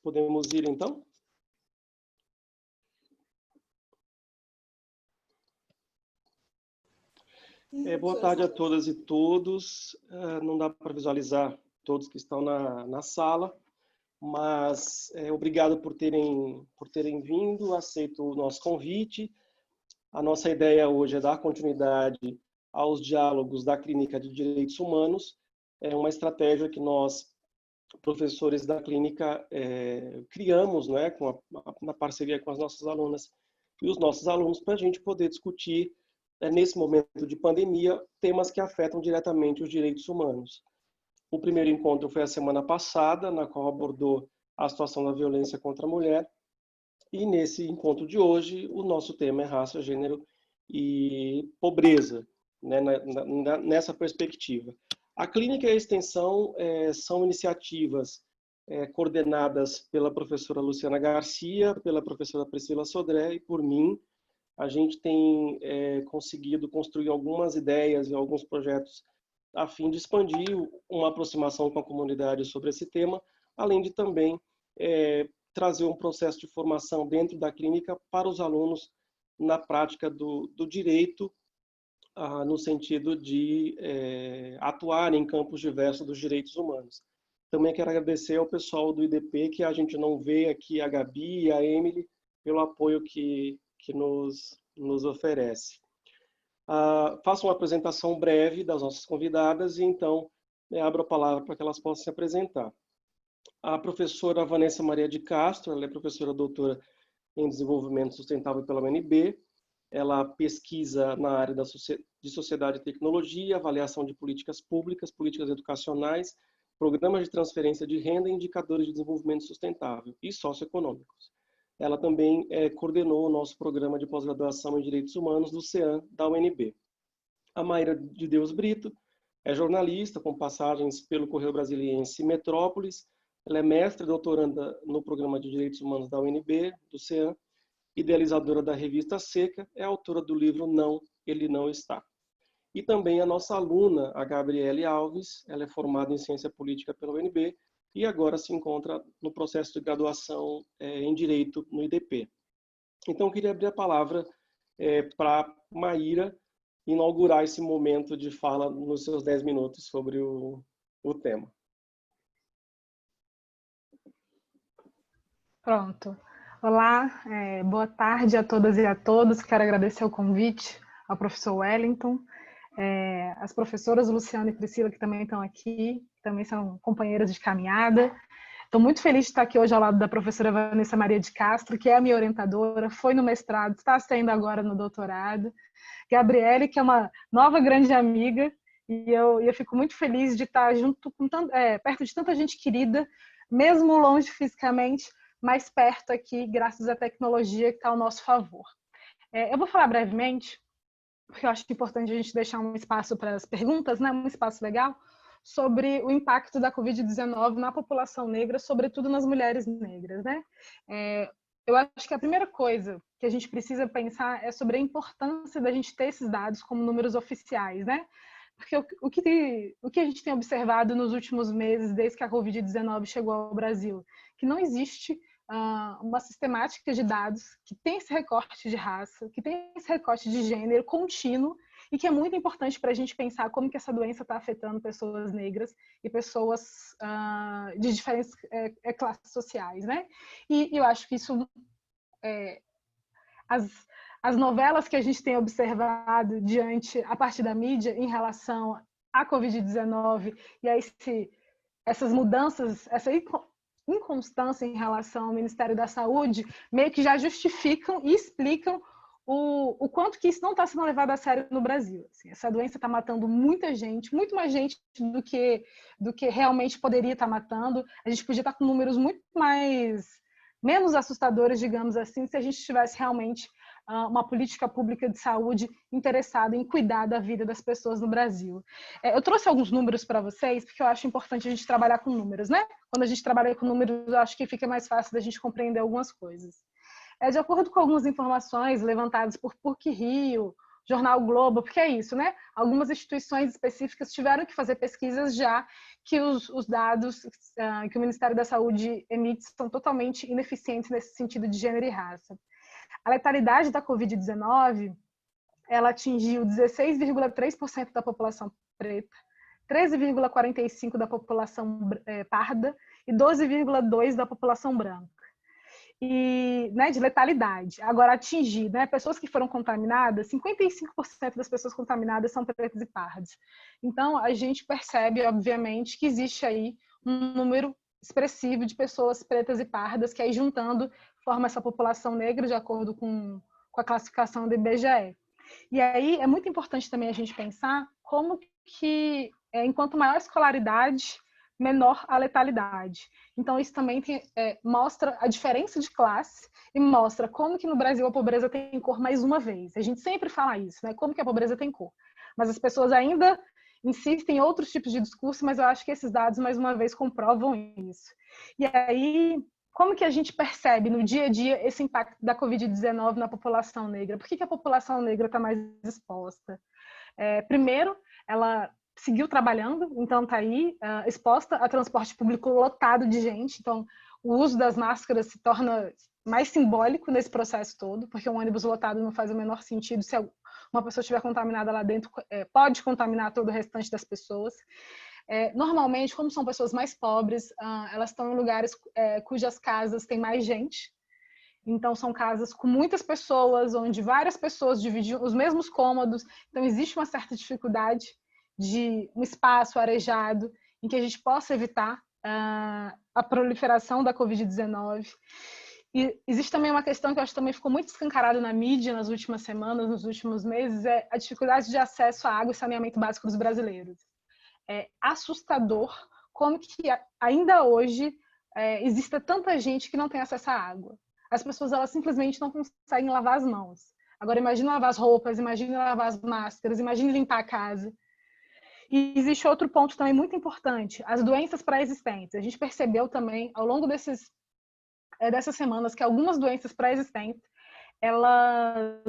Podemos ir, então? Boa tarde a todas e todos. Não dá para visualizar todos que estão na sala, mas obrigado por terem vindo, aceito o nosso convite. A nossa ideia hoje é dar continuidade aos diálogos da Clínica de Direitos Humanos. É uma estratégia que nós, professores da clínica, criamos, né, na parceria com as nossas alunas e os nossos alunos, para a gente poder discutir, nesse momento de pandemia, temas que afetam diretamente os direitos humanos. O primeiro encontro foi a semana passada, na qual abordou a situação da violência contra a mulher, e nesse encontro de hoje, o nosso tema é raça, gênero e pobreza, né, nessa perspectiva. A clínica e a extensão são iniciativas coordenadas pela professora Luciana Garcia, pela professora Priscila Sodré e por mim. A gente tem conseguido construir algumas ideias e alguns projetos a fim de expandir uma aproximação com a comunidade sobre esse tema, além de também trazer um processo de formação dentro da clínica para os alunos na prática do direito, no sentido de atuar em campos diversos dos direitos humanos. Também quero agradecer ao pessoal do IDP, que a gente não vê aqui, a Gabi e a Emily, pelo apoio que nos oferece. Faço uma apresentação breve das nossas convidadas e então abro a palavra para que elas possam se apresentar. A professora Vanessa Maria de Castro, ela é professora doutora em Desenvolvimento Sustentável pela UNB. Ela pesquisa na área de Sociedade e Tecnologia, avaliação de políticas públicas, políticas educacionais, programas de transferência de renda e indicadores de desenvolvimento sustentável e socioeconômicos. Ela também coordenou o nosso programa de pós-graduação em Direitos Humanos do CEAM, da UNB. A Maíra de Deus Brito é jornalista, com passagens pelo Correio Brasiliense e Metrópolis. Ela é mestre e doutoranda no programa de Direitos Humanos da UNB, do CEAM, idealizadora da revista Seca, é autora do livro Não, Ele Não Está. E também a nossa aluna, a Gabriele Alves, ela é formada em Ciência Política pela UNB e agora se encontra no processo de graduação em Direito no IDP. Então, eu queria abrir a palavra para Maíra inaugurar esse momento de fala nos seus 10 minutos sobre o tema. Pronto. Olá, boa tarde a todas e a todos. Quero agradecer o convite ao professor Wellington, as professoras Luciana e Priscila, que também estão aqui, também são companheiras de caminhada. Estou muito feliz de estar aqui hoje ao lado da professora Vanessa Maria de Castro, que é a minha orientadora, foi no mestrado, está saindo agora no doutorado. Gabriele, que é uma nova grande amiga, e eu fico muito feliz de estar junto com perto de tanta gente querida, mesmo longe fisicamente, mais perto aqui, graças à tecnologia que está ao nosso favor. Eu vou falar brevemente, porque eu acho importante a gente deixar um espaço para as perguntas, né? Um espaço legal, sobre o impacto da Covid-19 na população negra, sobretudo nas mulheres negras, né? Eu acho que a primeira coisa que a gente precisa pensar é sobre a importância da gente ter esses dados como números oficiais, né? Porque o que a gente tem observado nos últimos meses, desde que a Covid-19 chegou ao Brasil, que não existe uma sistemática de dados que tem esse recorte de raça, que tem esse recorte de gênero contínuo e que é muito importante para a gente pensar como que essa doença está afetando pessoas negras e pessoas de diferentes classes sociais, né? E eu acho que isso, as novelas que a gente tem observado a partir da mídia em relação à Covid-19 e a essas mudanças, inconstância em relação ao Ministério da Saúde meio que já justificam e explicam o quanto que isso não está sendo levado a sério no Brasil. Assim, essa doença está matando muita gente, muito mais gente do que realmente poderia estar matando. A gente podia estar com números muito menos assustadores, digamos assim, se a gente tivesse realmente uma política pública de saúde interessada em cuidar da vida das pessoas no Brasil. Eu trouxe alguns números para vocês, porque eu acho importante a gente trabalhar com números, né? Quando a gente trabalha com números, eu acho que fica mais fácil da gente compreender algumas coisas. De acordo com algumas informações levantadas por PUC Rio, Jornal Globo, porque é isso, né? Algumas instituições específicas tiveram que fazer pesquisas já que os dados que o Ministério da Saúde emite são totalmente ineficientes nesse sentido de gênero e raça. A letalidade da Covid-19, ela atingiu 16,3% da população preta, 13,45% da população parda e 12,2% da população branca. E, né, de letalidade. Agora, atingir, né, pessoas que foram contaminadas, 55% das pessoas contaminadas são pretas e pardas. Então, a gente percebe, obviamente, que existe aí um número expressivo de pessoas pretas e pardas que aí juntando forma essa população negra de acordo com a classificação do IBGE. E aí é muito importante também a gente pensar como que, enquanto maior a escolaridade, menor a letalidade. Então, isso também mostra a diferença de classe e mostra como que no Brasil a pobreza tem cor mais uma vez. A gente sempre fala isso, né? Como que a pobreza tem cor. Mas as pessoas ainda insistem em outros tipos de discurso, mas eu acho que esses dados, mais uma vez, comprovam isso. E aí, como que a gente percebe no dia a dia esse impacto da Covid-19 na população negra? Por que a população negra está mais exposta? Primeiro, ela seguiu trabalhando, então está aí exposta a transporte público lotado de gente, então o uso das máscaras se torna mais simbólico nesse processo todo, porque um ônibus lotado não faz o menor sentido, se uma pessoa estiver contaminada lá dentro, pode contaminar todo o restante das pessoas. Normalmente, como são pessoas mais pobres, elas estão em lugares cujas casas têm mais gente, então são casas com muitas pessoas, onde várias pessoas dividem os mesmos cômodos, então existe uma certa dificuldade de um espaço arejado em que a gente possa evitar a proliferação da Covid-19. E existe também uma questão que eu acho que também ficou muito escancarada na mídia nas últimas semanas, nos últimos meses, é a dificuldade de acesso à água e saneamento básico dos brasileiros. É assustador como que ainda hoje exista tanta gente que não tem acesso à água. As pessoas elas simplesmente não conseguem lavar as mãos. Agora imagine lavar as roupas, imagine lavar as máscaras, imagine limpar a casa. E existe outro ponto também muito importante, as doenças pré-existentes. A gente percebeu também, ao longo dessas semanas, que algumas doenças pré-existentes, elas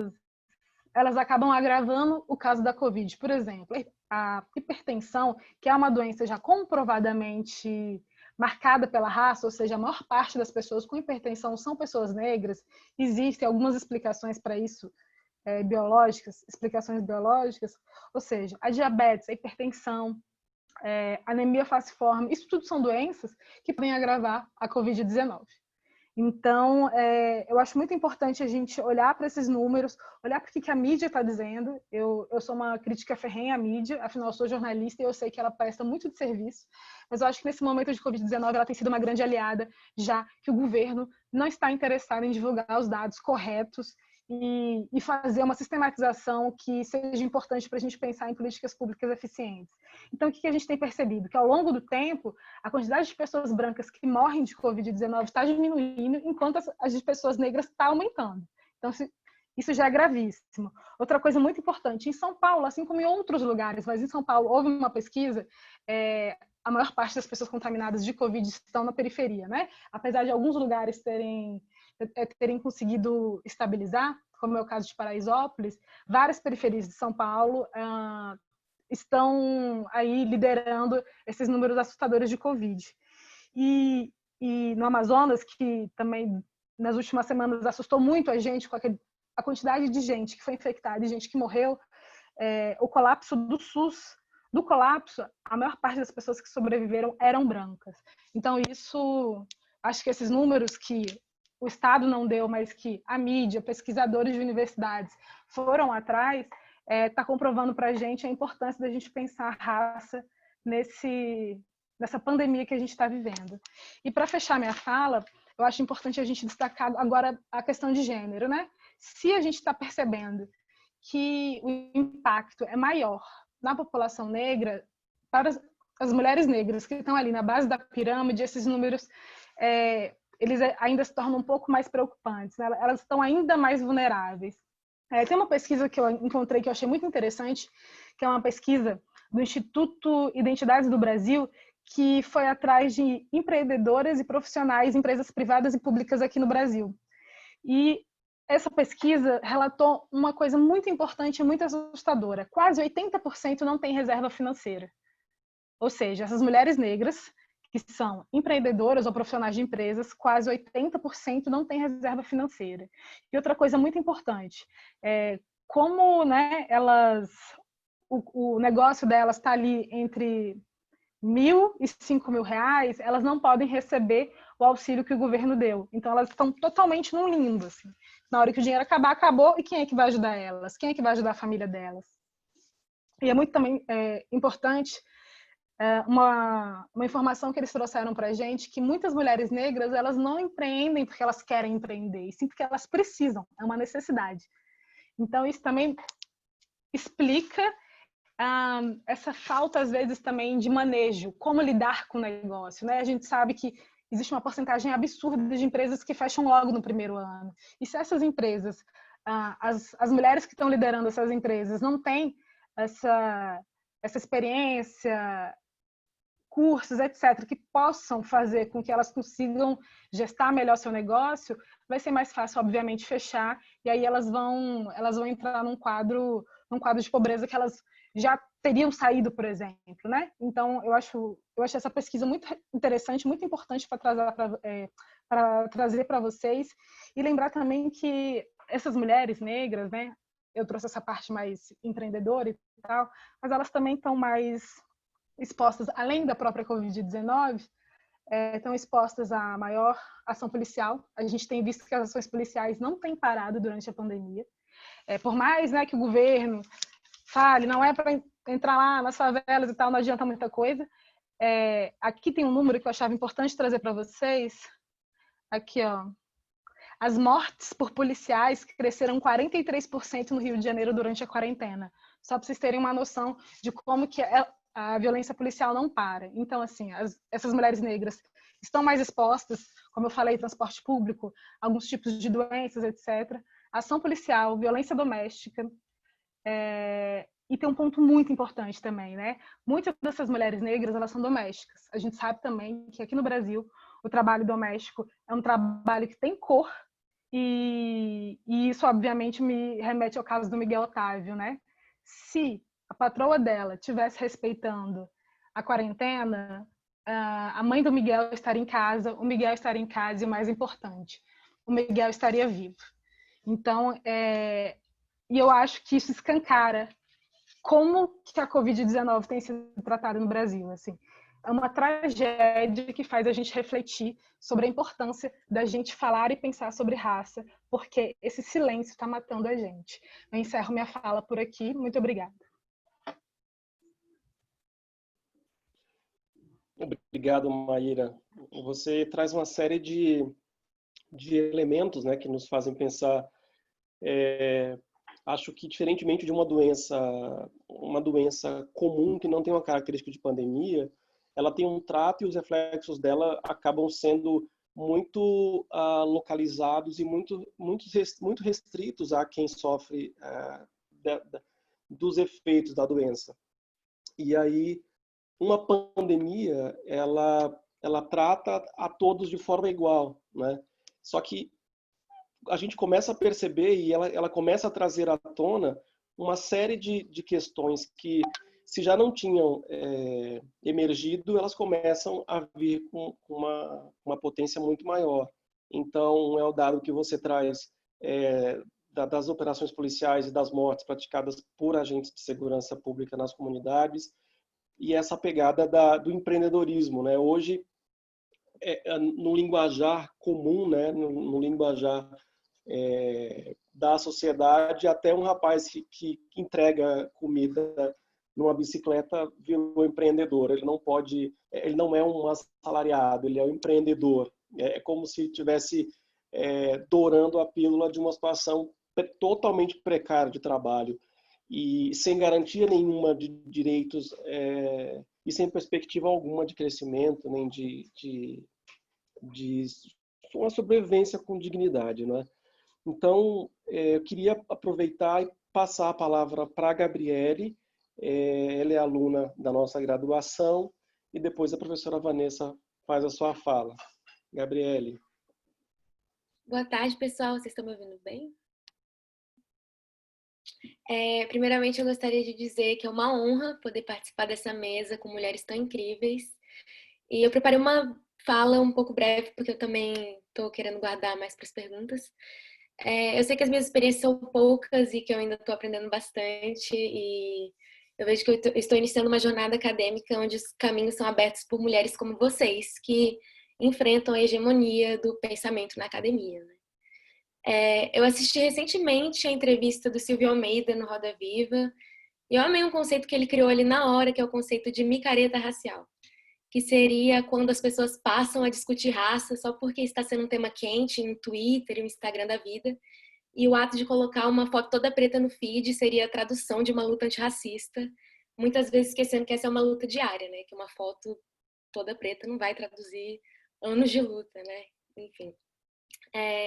acabam agravando o caso da Covid. Por exemplo, a hipertensão, que é uma doença já comprovadamente marcada pela raça, ou seja, a maior parte das pessoas com hipertensão são pessoas negras, existem algumas explicações para isso, explicações biológicas, ou seja, a diabetes, a hipertensão, anemia falciforme, isso tudo são doenças que podem agravar a Covid-19. Então, eu acho muito importante a gente olhar para esses números, olhar para o que a mídia está dizendo. Eu sou uma crítica ferrenha à mídia, afinal, eu sou jornalista e eu sei que ela presta muito de serviço, mas eu acho que nesse momento de Covid-19 ela tem sido uma grande aliada, já que o governo não está interessado em divulgar os dados corretos e fazer uma sistematização que seja importante para a gente pensar em políticas públicas eficientes. Então, o que a gente tem percebido? Que ao longo do tempo, a quantidade de pessoas brancas que morrem de Covid-19 está diminuindo, enquanto as de pessoas negras está aumentando. Então, isso já é gravíssimo. Outra coisa muito importante, em São Paulo, assim como em outros lugares, mas em São Paulo houve uma pesquisa, a maior parte das pessoas contaminadas de Covid estão na periferia, né? Apesar de alguns lugares terem conseguido estabilizar, como é o caso de Paraisópolis, várias periferias de São Paulo estão aí liderando esses números assustadores de Covid. E no Amazonas, que também nas últimas semanas assustou muito a gente com a quantidade de gente que foi infectada e gente que morreu, o colapso do SUS, do colapso, a maior parte das pessoas que sobreviveram eram brancas. Então, isso, acho que esses números que o Estado não deu, mas que a mídia, pesquisadores de universidades foram atrás, está comprovando para a gente a importância da gente pensar a raça nessa pandemia que a gente está vivendo. E para fechar minha fala, eu acho importante a gente destacar agora a questão de gênero, né? Se a gente está percebendo que o impacto é maior na população negra, para as mulheres negras que estão ali na base da pirâmide, esses números eles ainda se tornam um pouco mais preocupantes, né? Elas estão ainda mais vulneráveis. Tem uma pesquisa que eu encontrei que eu achei muito interessante, que é uma pesquisa do Instituto Identidades do Brasil, que foi atrás de empreendedoras e profissionais, empresas privadas e públicas aqui no Brasil. E essa pesquisa relatou uma coisa muito importante e muito assustadora. Quase 80% não tem reserva financeira. Ou seja, essas mulheres negras, que são empreendedoras ou profissionais de empresas, quase 80% não têm reserva financeira. E outra coisa muito importante, como, né, o negócio delas está ali entre R$1.000 e R$5.000, elas não podem receber o auxílio que o governo deu. Então, elas estão totalmente num limbo. Assim. Na hora que o dinheiro acabar, acabou, e quem é que vai ajudar elas? Quem é que vai ajudar a família delas? E é muito também importante uma informação que eles trouxeram para a gente, que muitas mulheres negras, elas não empreendem porque elas querem empreender, e sim porque elas precisam, é uma necessidade. Então, isso também explica essa falta, às vezes, também de manejo, como lidar com o negócio, né? A gente sabe que existe uma porcentagem absurda de empresas que fecham logo no primeiro ano. E se essas empresas, as mulheres que estão liderando essas empresas não têm essa experiência, cursos, etc., que possam fazer com que elas consigam gestar melhor seu negócio, vai ser mais fácil, obviamente, fechar, e aí elas vão entrar num quadro de pobreza que elas já teriam saído, por exemplo, né? Então, eu acho essa pesquisa muito interessante, muito importante para trazer para vocês, e lembrar também que essas mulheres negras, né? Eu trouxe essa parte mais empreendedora e tal, mas elas também estão mais expostas, além da própria Covid-19, estão expostas a maior ação policial. A gente tem visto que as ações policiais não têm parado durante a pandemia. Por mais, né, que o governo fale, não é para entrar lá nas favelas e tal, não adianta muita coisa. Aqui tem um número que eu achava importante trazer para vocês. Aqui, ó. As mortes por policiais cresceram 43% no Rio de Janeiro durante a quarentena. Só para vocês terem uma noção de como que a violência policial não para. Então, assim, essas mulheres negras estão mais expostas, como eu falei, transporte público, alguns tipos de doenças, etc. Ação policial, violência doméstica. E tem um ponto muito importante também, né? Muitas dessas mulheres negras, elas são domésticas. A gente sabe também que aqui no Brasil, o trabalho doméstico é um trabalho que tem cor, e isso, obviamente, me remete ao caso do Miguel Otávio, né? Se a patroa dela estivesse respeitando a quarentena, a mãe do Miguel estaria em casa, o Miguel estaria em casa e, o mais importante, o Miguel estaria vivo. Então, e eu acho que isso escancara como que a Covid-19 tem sido tratada no Brasil, assim. É uma tragédia que faz a gente refletir sobre a importância da gente falar e pensar sobre raça, porque esse silêncio está matando a gente. Eu encerro minha fala por aqui. Muito obrigada. Obrigado, Maíra. Você traz uma série de elementos, né, que nos fazem pensar. Acho que, diferentemente de uma doença comum que não tem uma característica de pandemia, ela tem um trato e os reflexos dela acabam sendo muito localizados e muito restritos a quem sofre dos efeitos da doença. E aí, uma pandemia, ela trata a todos de forma igual, né? Só que a gente começa a perceber e ela começa a trazer à tona uma série de questões que, se já não tinham emergido, elas começam a vir com uma potência muito maior. Então, é o dado que você traz das operações policiais e das mortes praticadas por agentes de segurança pública nas comunidades, e essa pegada do empreendedorismo, né? Hoje, no linguajar comum, né? no linguajar da sociedade, até um rapaz que entrega comida numa bicicleta virou empreendedor. Ele não é um assalariado, ele é um empreendedor. É como se estivesse dourando a pílula de uma situação totalmente precária de trabalho e sem garantia nenhuma de direitos e sem perspectiva alguma de crescimento, nem de uma sobrevivência com dignidade, né? Então, eu queria aproveitar e passar a palavra para a Gabriele. Ela é aluna da nossa graduação e depois a professora Vanessa faz a sua fala. Gabriele. Boa tarde, pessoal. Vocês estão me ouvindo bem? Primeiramente, eu gostaria de dizer que é uma honra poder participar dessa mesa com mulheres tão incríveis. E eu preparei uma fala um pouco breve, porque eu também estou querendo guardar mais para as perguntas. Eu sei que as minhas experiências são poucas e que eu ainda estou aprendendo bastante. E eu vejo que eu estou iniciando uma jornada acadêmica onde os caminhos são abertos por mulheres como vocês, que enfrentam a hegemonia do pensamento na academia, né? Eu assisti recentemente a entrevista do Silvio Almeida no Roda Viva e eu amei um conceito que ele criou ali na hora, que é o conceito de micareta racial, que seria quando as pessoas passam a discutir raça só porque está sendo um tema quente no Twitter e no Instagram da vida, e o ato de colocar uma foto toda preta no feed seria a tradução de uma luta antirracista, muitas vezes esquecendo que essa é uma luta diária, né? Que uma foto toda preta não vai traduzir anos de luta, né? Enfim.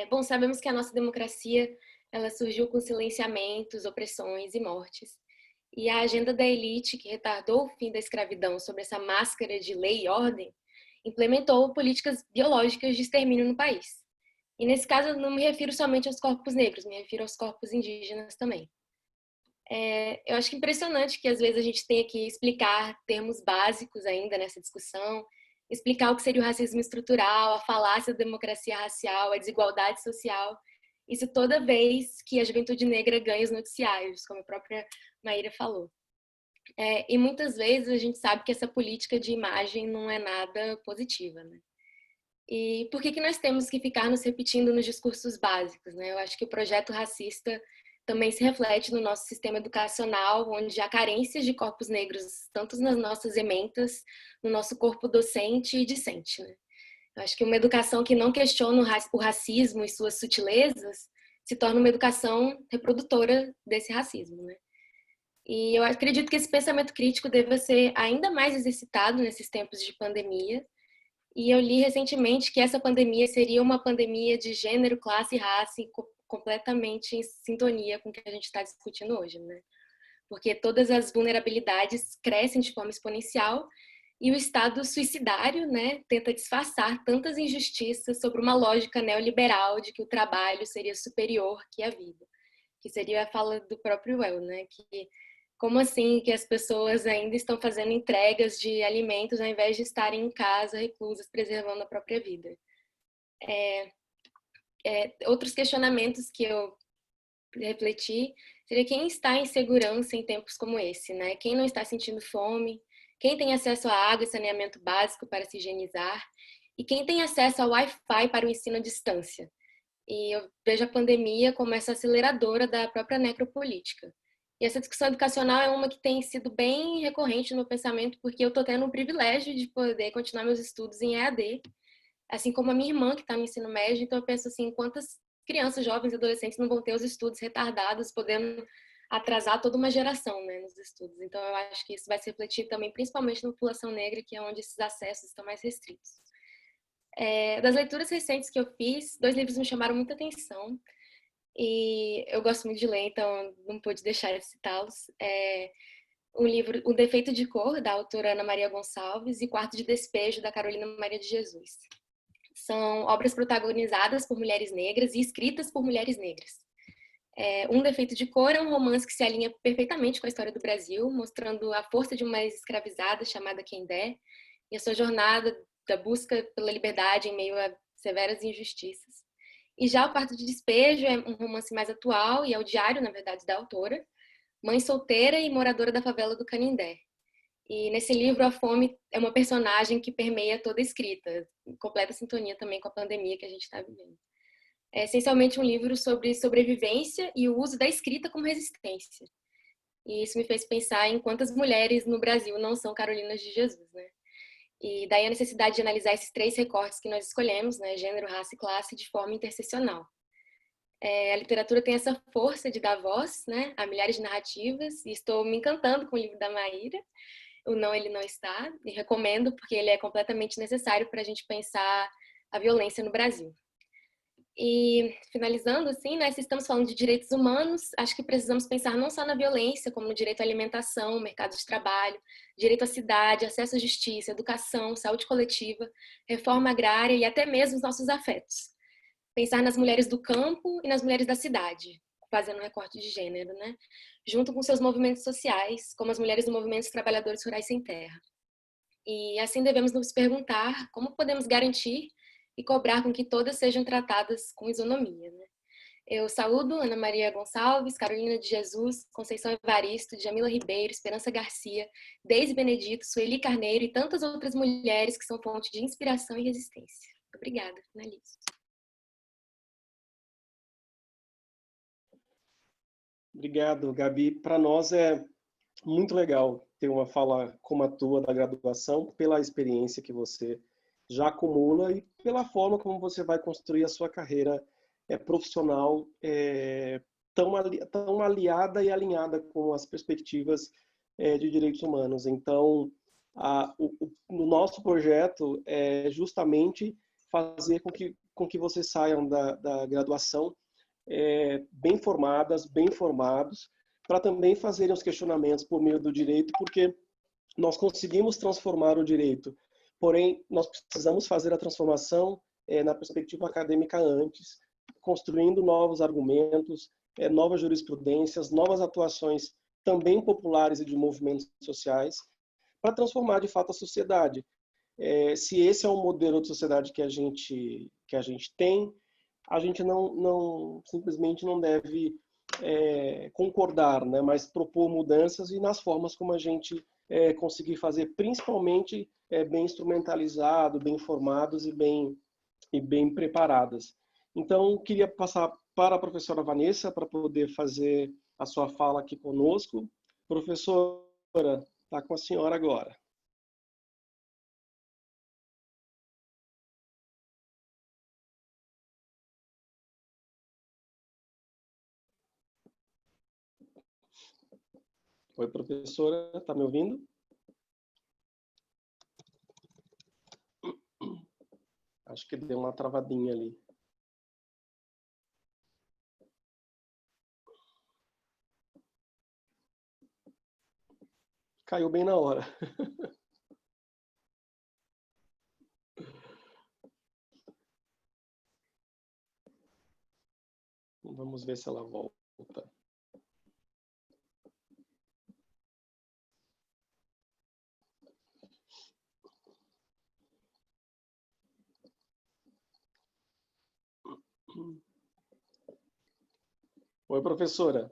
Bom, sabemos que a nossa democracia ela surgiu com silenciamentos, opressões e mortes. E a agenda da elite, que retardou o fim da escravidão sob essa máscara de lei e ordem, implementou políticas biológicas de extermínio no país. E nesse caso, eu não me refiro somente aos corpos negros, me refiro aos corpos indígenas também. Eu acho que é impressionante que às vezes a gente tenha que explicar termos básicos ainda nessa discussão, explicar o que seria o racismo estrutural, a falácia da democracia racial, a desigualdade social. Isso toda vez que a juventude negra ganha os noticiários, como a própria Maíra falou. E muitas vezes a gente sabe que essa política de imagem não é nada positiva, né? E por que nós temos que ficar nos repetindo nos discursos básicos, né? Eu acho que o projeto racista também se reflete no nosso sistema educacional, onde há carências de corpos negros, tanto nas nossas ementas, no nosso corpo docente e discente, né? Eu acho que uma educação que não questiona o racismo e suas sutilezas se torna uma educação reprodutora desse racismo, né? E eu acredito que esse pensamento crítico deva ser ainda mais exercitado nesses tempos de pandemia. E eu li recentemente que essa pandemia seria uma pandemia de gênero, classe e raça, completamente em sintonia com o que a gente está discutindo hoje, né? Porque todas as vulnerabilidades crescem de forma exponencial e o Estado suicidário, né, tenta disfarçar tantas injustiças sobre uma lógica neoliberal de que o trabalho seria superior que a vida, que seria a fala do próprio El, né, que como assim que as pessoas ainda estão fazendo entregas de alimentos ao invés de estarem em casa reclusas preservando a própria vida? Outros questionamentos que eu refleti seria quem está em segurança em tempos como esse, né? Quem não está sentindo fome, quem tem acesso à água e saneamento básico para se higienizar e quem tem acesso ao Wi-Fi para o ensino à distância. E eu vejo a pandemia como essa aceleradora da própria necropolítica. E essa discussão educacional é uma que tem sido bem recorrente no meu pensamento, porque eu estou tendo o privilégio de poder continuar meus estudos em EAD, assim como a minha irmã, que está no ensino médio. Então eu penso assim, quantas crianças, jovens e adolescentes não vão ter os estudos retardados, podendo atrasar toda uma geração, né, nos estudos. Então eu acho que isso vai se refletir também, principalmente na população negra, que é onde esses acessos estão mais restritos. Das leituras recentes que eu fiz, 2 livros me chamaram muita atenção e eu gosto muito de ler, então não pude deixar de citá-los. Um livro, O Defeito de Cor, da autora Ana Maria Gonçalves, e Quarto de Despejo, da Carolina Maria de Jesus. São obras protagonizadas por mulheres negras e escritas por mulheres negras. Um Defeito de Cor é um romance que se alinha perfeitamente com a história do Brasil, mostrando a força de uma ex-escravizada chamada Quendé e a sua jornada da busca pela liberdade em meio a severas injustiças. E já O Quarto de Despejo é um romance mais atual e é o diário, na verdade, da autora, mãe solteira e moradora da favela do Canindé. E nesse livro, a fome é uma personagem que permeia toda a escrita, em completa sintonia também com a pandemia que a gente está vivendo. É essencialmente um livro sobre sobrevivência e o uso da escrita como resistência. E isso me fez pensar em quantas mulheres no Brasil não são Carolinas de Jesus, né? E daí a necessidade de analisar esses 3 recortes que nós escolhemos, né? Gênero, raça e classe, de forma interseccional. A literatura tem essa força de dar voz, né, a milhares de narrativas, e estou me encantando com o livro da Maíra, O Não, Ele Não Está, e recomendo porque ele é completamente necessário para a gente pensar a violência no Brasil. E, finalizando, assim, né, se estamos falando de direitos humanos, acho que precisamos pensar não só na violência, como no direito à alimentação, mercado de trabalho, direito à cidade, acesso à justiça, educação, saúde coletiva, reforma agrária e até mesmo os nossos afetos. Pensar nas mulheres do campo e nas mulheres da cidade, fazendo um recorte de gênero, né? Junto com seus movimentos sociais, como as mulheres do movimento dos trabalhadores rurais sem terra. E assim devemos nos perguntar como podemos garantir e cobrar com que todas sejam tratadas com isonomia, né? Eu saúdo Ana Maria Gonçalves, Carolina de Jesus, Conceição Evaristo, Jamila Ribeiro, Esperança Garcia, Deise Benedito, Sueli Carneiro e tantas outras mulheres que são fonte de inspiração e resistência. Obrigada, finalizo. Obrigado, Gabi. Para nós é muito legal ter uma fala como a tua da graduação, pela experiência que você já acumula e pela forma como você vai construir a sua carreira profissional tão aliada e alinhada com as perspectivas de direitos humanos. Então, o nosso projeto é justamente fazer com que vocês saiam da graduação bem formadas, bem formados, para também fazerem os questionamentos por meio do direito, porque nós conseguimos transformar o direito, porém, nós precisamos fazer a transformação na perspectiva acadêmica antes, construindo novos argumentos, novas jurisprudências, novas atuações também populares e de movimentos sociais, para transformar de fato a sociedade. Se esse é o modelo de sociedade que a gente tem, a gente simplesmente não deve concordar, né, mas propor mudanças e nas formas como a gente conseguir fazer, principalmente bem instrumentalizado, bem formados e bem preparadas. Então, queria passar para a professora Vanessa para poder fazer a sua fala aqui conosco. Professora, está com a senhora agora. Oi, professora, está me ouvindo? Acho que deu uma travadinha ali. Caiu bem na hora. Vamos ver se ela volta. Oi, professora.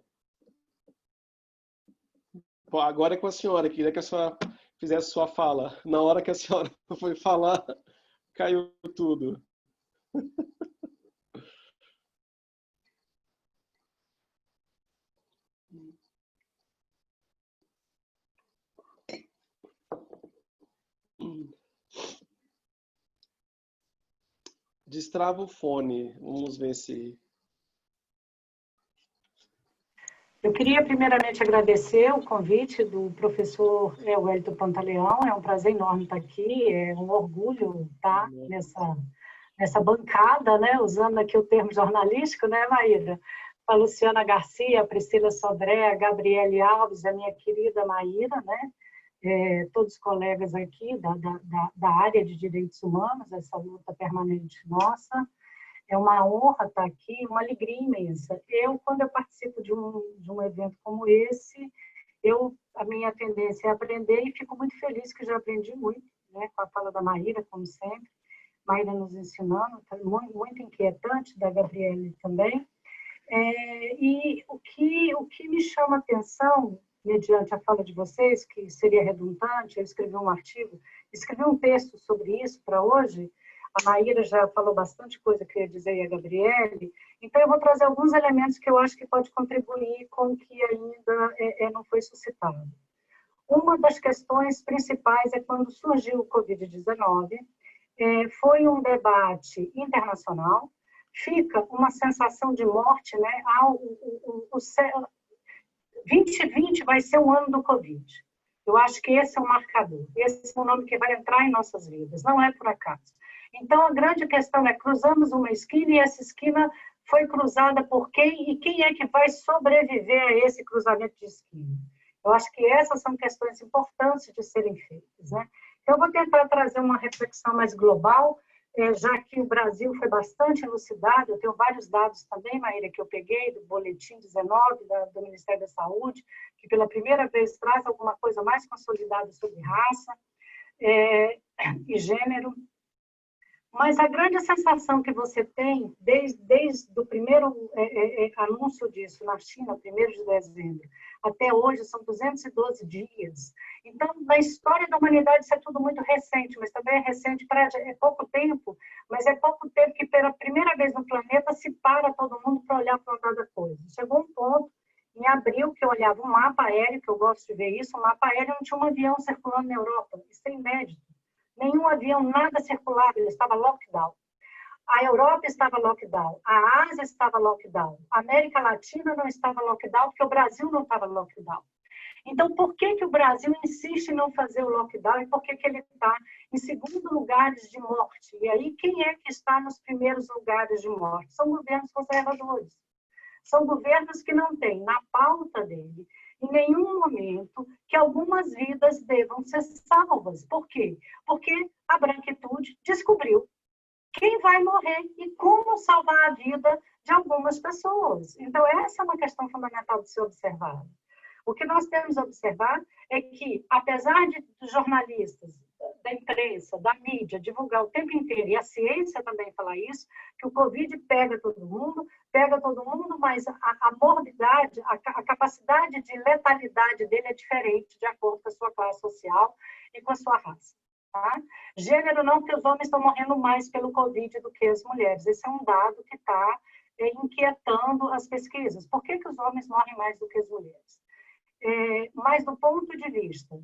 Pô, agora é com a senhora. Queria que a senhora fizesse sua fala. Na hora que a senhora foi falar, caiu tudo. Destrava o fone. Vamos ver se... Eu queria primeiramente agradecer o convite do professor Wellington Pantaleão. É um prazer enorme estar aqui, é um orgulho estar nessa bancada, né? Usando aqui o termo jornalístico, né, Maíra? A Luciana Garcia, a Priscila Sodré, a Gabriele Alves, a minha querida Maíra, né? Todos os colegas aqui da área de direitos humanos, essa luta permanente nossa. É uma honra estar aqui, uma alegria imensa. Quando eu participo de um evento como esse, a minha tendência é aprender e fico muito feliz que já aprendi muito, né, com a fala da Maíra, como sempre. Maíra nos ensinando, muito, muito inquietante, da Gabriele também. E o que me chama a atenção, mediante a fala de vocês, que seria redundante, eu escrevi um artigo, escrevi um texto sobre isso para hoje. A Maíra já falou bastante coisa que eu ia dizer, e a Gabriele. Então, eu vou trazer alguns elementos que eu acho que pode contribuir com o que ainda não foi suscitado. Uma das questões principais é quando surgiu o Covid-19, foi um debate internacional, fica uma sensação de morte, né? 2020 vai ser o ano do Covid. Eu acho que esse é um marcador, esse é um nome que vai entrar em nossas vidas, não é por acaso. Então, a grande questão é, cruzamos uma esquina e essa esquina foi cruzada por quem? E quem é que vai sobreviver a esse cruzamento de esquina? Eu acho que essas são questões importantes de serem feitas, né? Então, eu vou tentar trazer uma reflexão mais global, já que o Brasil foi bastante elucidado. Eu tenho vários dados também, Maíra, que eu peguei do Boletim 19 do Ministério da Saúde, que pela primeira vez traz alguma coisa mais consolidada sobre raça e gênero. Mas a grande sensação que você tem, desde o primeiro anúncio disso na China, 1º de dezembro, até hoje, são 212 dias. Então, na história da humanidade, isso é tudo muito recente, mas também é recente é pouco tempo, mas é pouco tempo que, pela primeira vez no planeta, se para todo mundo para olhar para uma dada coisa. Chegou um ponto, em abril, que eu olhava um mapa aéreo, que eu gosto de ver isso, um mapa aéreo não tinha um avião circulando na Europa, isso é inédito. Nenhum avião, nada circulava, ele estava lockdown. A Europa estava lockdown, a Ásia estava lockdown, a América Latina não estava lockdown, porque o Brasil não estava lockdown. Então, por que o Brasil insiste em não fazer o lockdown e por que ele está em segundo lugares de morte? E aí, quem é que está nos primeiros lugares de morte? São governos conservadores. São governos que não têm na pauta dele, em nenhum momento, que algumas vidas devam ser salvas. Por quê? Porque a branquitude descobriu quem vai morrer e como salvar a vida de algumas pessoas. Então, essa é uma questão fundamental de ser observada. O que nós temos a observar é que, apesar de jornalistas, da imprensa, da mídia, divulgar o tempo inteiro, e a ciência também falar isso, que o Covid pega todo mundo, mas a morbidade, a capacidade de letalidade dele é diferente, de acordo com a sua classe social e com a sua raça. Tá? Gênero não, porque os homens estão morrendo mais pelo Covid do que as mulheres. Esse é um dado que está inquietando as pesquisas. Por que os homens morrem mais do que as mulheres? Mas do ponto de vista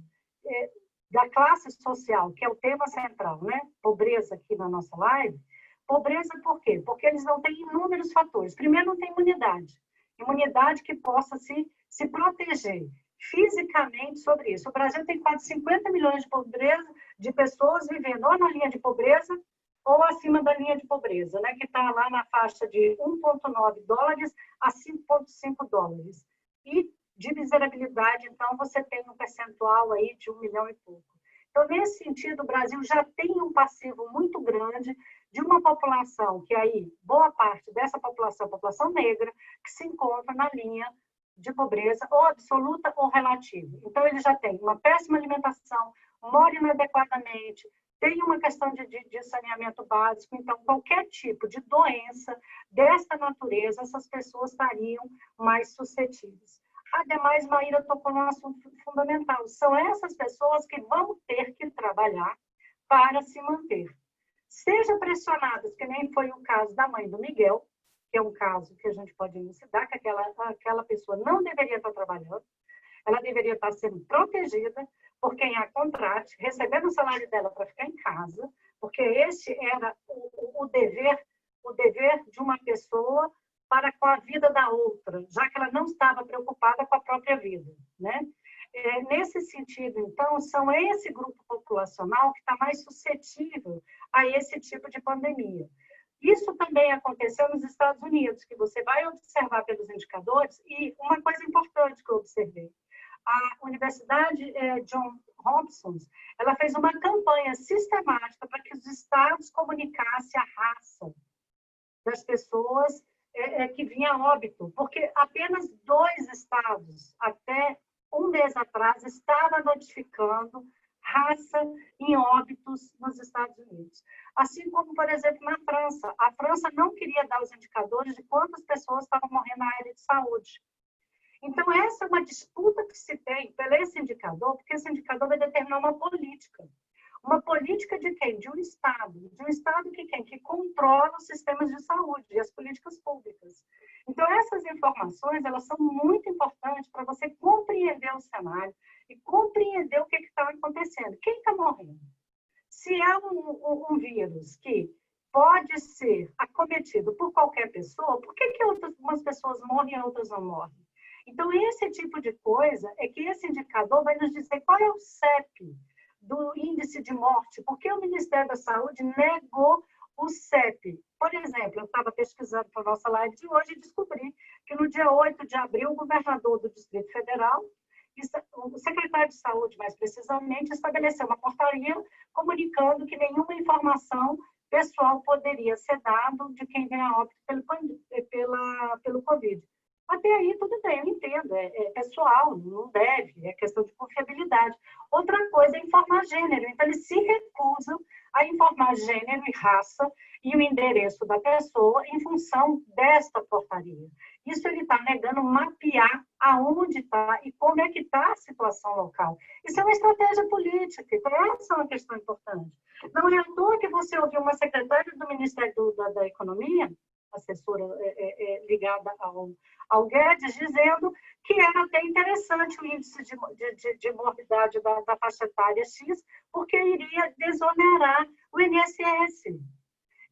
da classe social, que é o tema central, né? Pobreza aqui na nossa live. Pobreza por quê? Porque eles não têm inúmeros fatores. Primeiro, não tem imunidade. Imunidade que possa se proteger fisicamente sobre isso. O Brasil tem quase 50 milhões de pessoas vivendo ou na linha de pobreza ou acima da linha de pobreza, né? Que está lá na faixa de 1,9 dólares a 5,5 dólares. E de miserabilidade, então, você tem um percentual aí de 1 milhão e pouco. Então, nesse sentido, o Brasil já tem um passivo muito grande de uma população que aí, boa parte dessa população, população negra, que se encontra na linha de pobreza, ou absoluta ou relativa. Então, ele já tem uma péssima alimentação, mora inadequadamente, tem uma questão de saneamento básico, então, qualquer tipo de doença dessa natureza, essas pessoas estariam mais suscetíveis. Ademais, Maíra tocou num assunto fundamental. São essas pessoas que vão ter que trabalhar para se manter. Seja pressionadas, que nem foi o caso da mãe do Miguel, que é um caso que a gente pode elucidar, que aquela pessoa não deveria estar trabalhando, ela deveria estar sendo protegida por quem a contrate, recebendo o salário dela para ficar em casa, porque esse era o dever de uma pessoa para com a vida da outra, já que ela não estava preocupada com a própria vida, né? Nesse sentido, então, são esse grupo populacional que está mais suscetível a esse tipo de pandemia. Isso também aconteceu nos Estados Unidos, que você vai observar pelos indicadores, e uma coisa importante que eu observei, a Universidade Johns Hopkins, ela fez uma campanha sistemática para que os estados comunicassem a raça das pessoas que vinha a óbito, porque apenas 2 estados, até um mês atrás, estavam notificando raça em óbitos nos Estados Unidos. Assim como, por exemplo, na França. A França não queria dar os indicadores de quantas pessoas estavam morrendo na área de saúde. Então, essa é uma disputa que se tem pelo esse indicador, porque esse indicador vai determinar uma política. Uma política de quem? De um Estado. De um Estado que quem? Que controla os sistemas de saúde e as políticas públicas. Então, essas informações, elas são muito importantes para você compreender o cenário e compreender o que está acontecendo. Quem está morrendo? Se é um vírus que pode ser acometido por qualquer pessoa, por que umas pessoas morrem e outras não morrem? Então, esse tipo de coisa é que esse indicador vai nos dizer qual é o CEP do índice de morte, porque o Ministério da Saúde negou o CEP. Por exemplo, eu estava pesquisando para a nossa live de hoje e descobri que no dia 8 de abril, o governador do Distrito Federal, o secretário de Saúde, mais precisamente, estabeleceu uma portaria comunicando que nenhuma informação pessoal poderia ser dado de quem vem a óbito pelo Covid. Até aí, tudo bem, eu entendo, é pessoal, não deve, é questão de confiabilidade. Outra coisa é informar gênero, então eles se recusam a informar gênero e raça e o endereço da pessoa em função desta portaria. Isso ele está negando mapear aonde está e como é que está a situação local. Isso é uma estratégia política, então essa é uma questão importante. Não é à toa que você ouviu uma secretária do Ministério da Economia, assessora ligada ao Guedes, dizendo que era até interessante o índice de morbidade da faixa etária X, porque iria desonerar o INSS.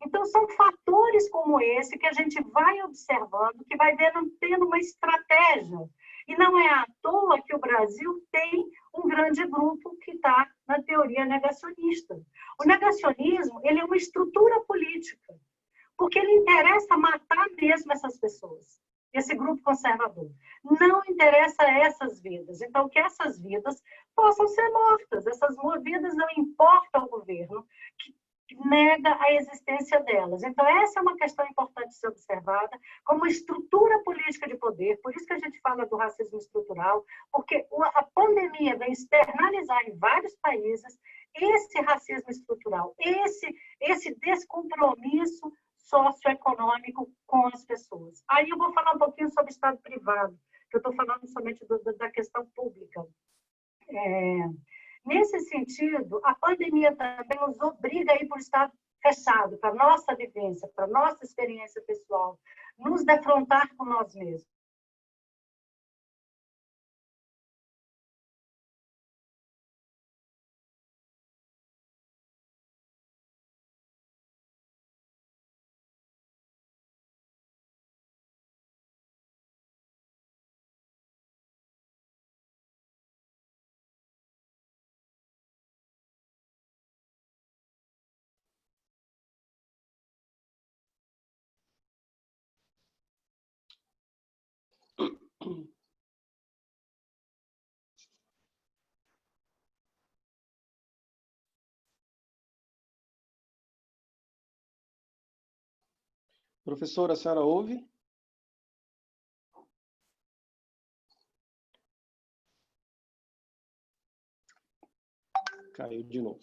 Então, são fatores como esse que a gente vai observando, que vai tendo uma estratégia. E não é à toa que o Brasil tem um grande grupo que está na teoria negacionista. O negacionismo, ele é uma estrutura política, porque ele interessa matar mesmo essas pessoas, esse grupo conservador. Não interessa essas vidas. Então, que essas vidas possam ser mortas. Essas vidas não importam ao governo, que nega a existência delas. Então, essa é uma questão importante de ser observada como estrutura política de poder. Por isso que a gente fala do racismo estrutural, porque a pandemia vem externalizar em vários países esse racismo estrutural, esse descompromisso socioeconômico com as pessoas. Aí eu vou falar um pouquinho sobre o Estado privado, que eu estou falando somente da questão pública. Nesse sentido, a pandemia também nos obriga a ir para o Estado fechado, para a nossa vivência, para a nossa experiência pessoal, nos defrontar com nós mesmos. Professora, a senhora ouve? Caiu de novo.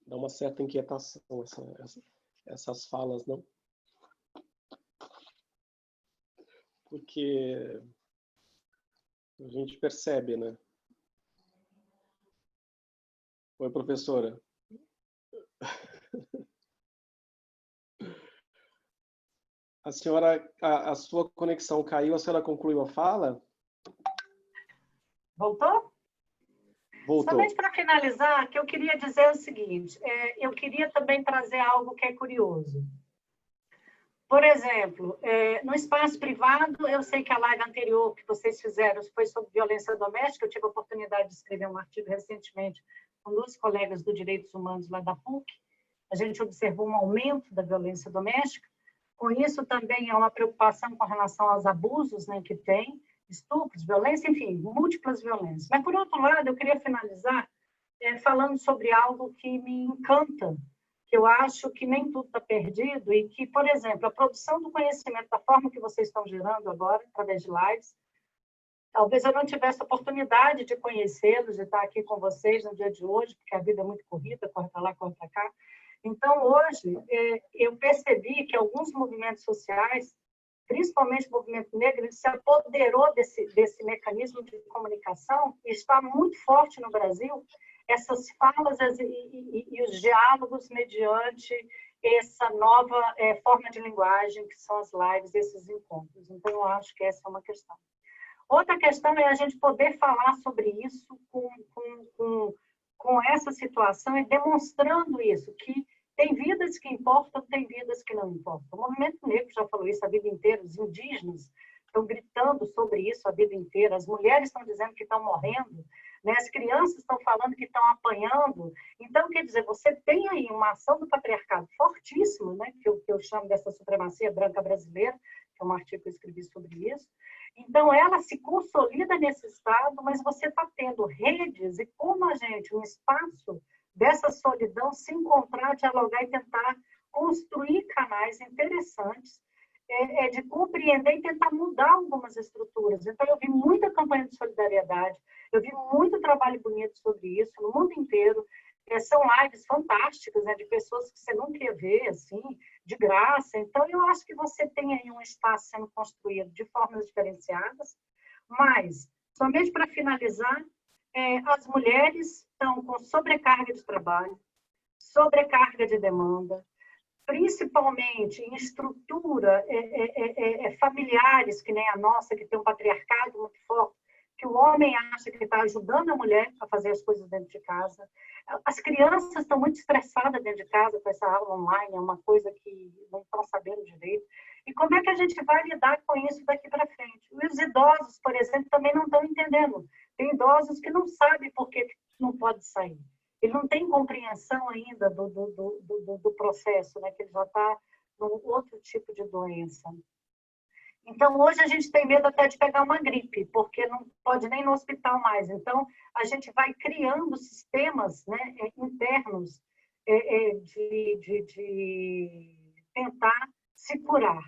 Dá uma certa inquietação essas falas, não? Porque a gente percebe, né? Oi, professora. A senhora, a sua conexão caiu, a senhora concluiu a fala? Voltou? Voltou. Somente para finalizar, que eu queria dizer o seguinte, eu queria também trazer algo que é curioso. Por exemplo, no espaço privado, eu sei que a live anterior que vocês fizeram foi sobre violência doméstica, eu tive a oportunidade de escrever um artigo recentemente com 2 colegas do Direitos Humanos lá da PUC, a gente observou um aumento da violência doméstica, com isso também é uma preocupação com relação aos abusos, né, que tem, estupros, violência, enfim, múltiplas violências. Mas, por outro lado, eu queria finalizar falando sobre algo que me encanta, que eu acho que nem tudo está perdido e que, por exemplo, a produção do conhecimento da forma que vocês estão gerando agora, através de lives, Talvez eu não tivesse a oportunidade de conhecê-los, de estar aqui com vocês no dia de hoje, porque a vida é muito corrida, corre para lá, corre para cá. Então, hoje, eu percebi que alguns movimentos sociais, principalmente o movimento negro, ele se apoderou desse mecanismo de comunicação e está muito forte no Brasil, essas falas e os diálogos mediante essa nova forma de linguagem, que são as lives, esses encontros. Então, eu acho que essa é uma questão. Outra questão é a gente poder falar sobre isso com essa situação e demonstrando isso, que tem vidas que importam, tem vidas que não importam. O movimento negro já falou isso a vida inteira, os indígenas estão gritando sobre isso a vida inteira, as mulheres estão dizendo que estão morrendo, né? As crianças estão falando que estão apanhando. Então, quer dizer, você tem aí uma ação do patriarcado fortíssima, né? que eu chamo dessa supremacia branca brasileira, que é um artigo que eu escrevi sobre isso. Então, ela se consolida nesse estado, mas você está tendo redes e como a gente, um espaço dessa solidão, se encontrar, dialogar e tentar construir canais interessantes de compreender e tentar mudar algumas estruturas. Então, eu vi muita campanha de solidariedade, eu vi muito trabalho bonito sobre isso no mundo inteiro. São lives fantásticas, né, de pessoas que você não quer ver, assim, de graça. Então, eu acho que você tem aí um espaço sendo construído de formas diferenciadas, mas, somente para finalizar, as mulheres estão com sobrecarga de trabalho, sobrecarga de demanda, principalmente em estrutura familiares, que nem a nossa, que tem um patriarcado muito forte, que o homem acha que está ajudando a mulher a fazer as coisas dentro de casa. As crianças estão muito estressadas dentro de casa com essa aula online, é uma coisa que não estão sabendo direito. E como é que a gente vai lidar com isso daqui para frente? E os idosos, por exemplo, também não estão entendendo. Tem idosos que não sabem por que não pode sair. Ele não tem compreensão ainda do processo, né? Que ele já está num outro tipo de doença. Então, hoje a gente tem medo até de pegar uma gripe, porque não pode nem ir no hospital mais. Então, a gente vai criando sistemas, né, internos de tentar se curar.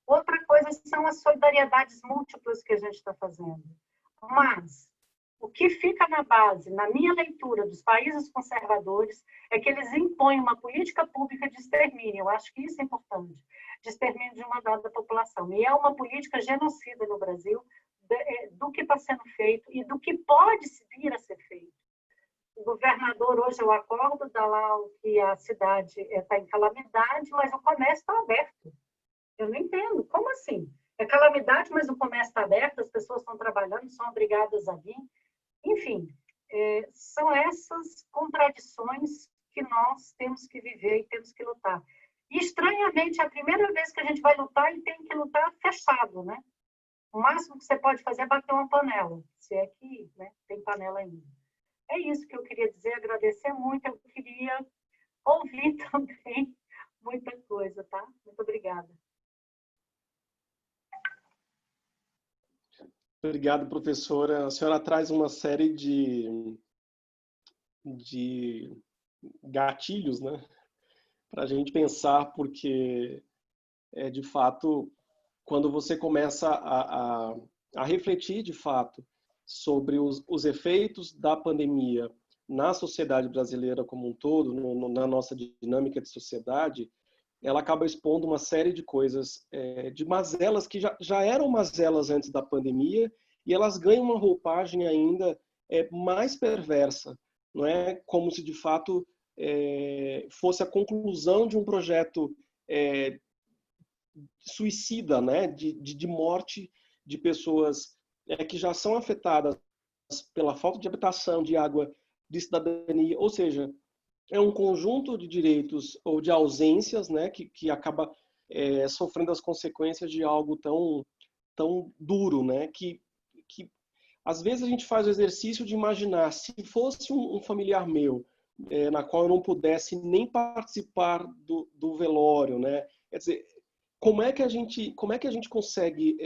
Outra coisa são as solidariedades múltiplas que a gente está fazendo. Mas o que fica na base, na minha leitura dos países conservadores, é que eles impõem uma política pública de extermínio. Eu acho que isso é importante, de extermínio de uma dada população. E é uma política genocida no Brasil, do que está sendo feito e do que pode vir a ser feito. O governador, hoje eu acordo, dá lá que a cidade está em calamidade, mas o comércio está aberto. Eu não entendo. Como assim? É calamidade, mas o comércio está aberto, as pessoas estão trabalhando, são obrigadas a vir. Enfim, são essas contradições que nós temos que viver e temos que lutar. E, estranhamente, é a primeira vez que a gente vai lutar e tem que lutar fechado, né? O máximo que você pode fazer é bater uma panela, se é que, né, tem panela ainda. É isso que eu queria dizer, agradecer muito. Eu queria ouvir também muita coisa, tá? Muito obrigada. Obrigado, professora. A senhora traz uma série de gatilhos, né, para a gente pensar, porque, de fato, quando você começa a refletir, de fato, sobre os efeitos da pandemia na sociedade brasileira como um todo, na nossa dinâmica de sociedade, ela acaba expondo uma série de coisas, de mazelas que já eram mazelas antes da pandemia, e elas ganham uma roupagem ainda mais perversa, não é? Como se de fato fosse a conclusão de um projeto suicida, né? de morte de pessoas que já são afetadas pela falta de habitação, de água, de cidadania, ou seja, é um conjunto de direitos ou de ausências, né, que acaba sofrendo as consequências de algo tão duro, né, que às vezes a gente faz o exercício de imaginar, se fosse um familiar meu, na qual eu não pudesse nem participar do velório, né, quer dizer, como é que a gente consegue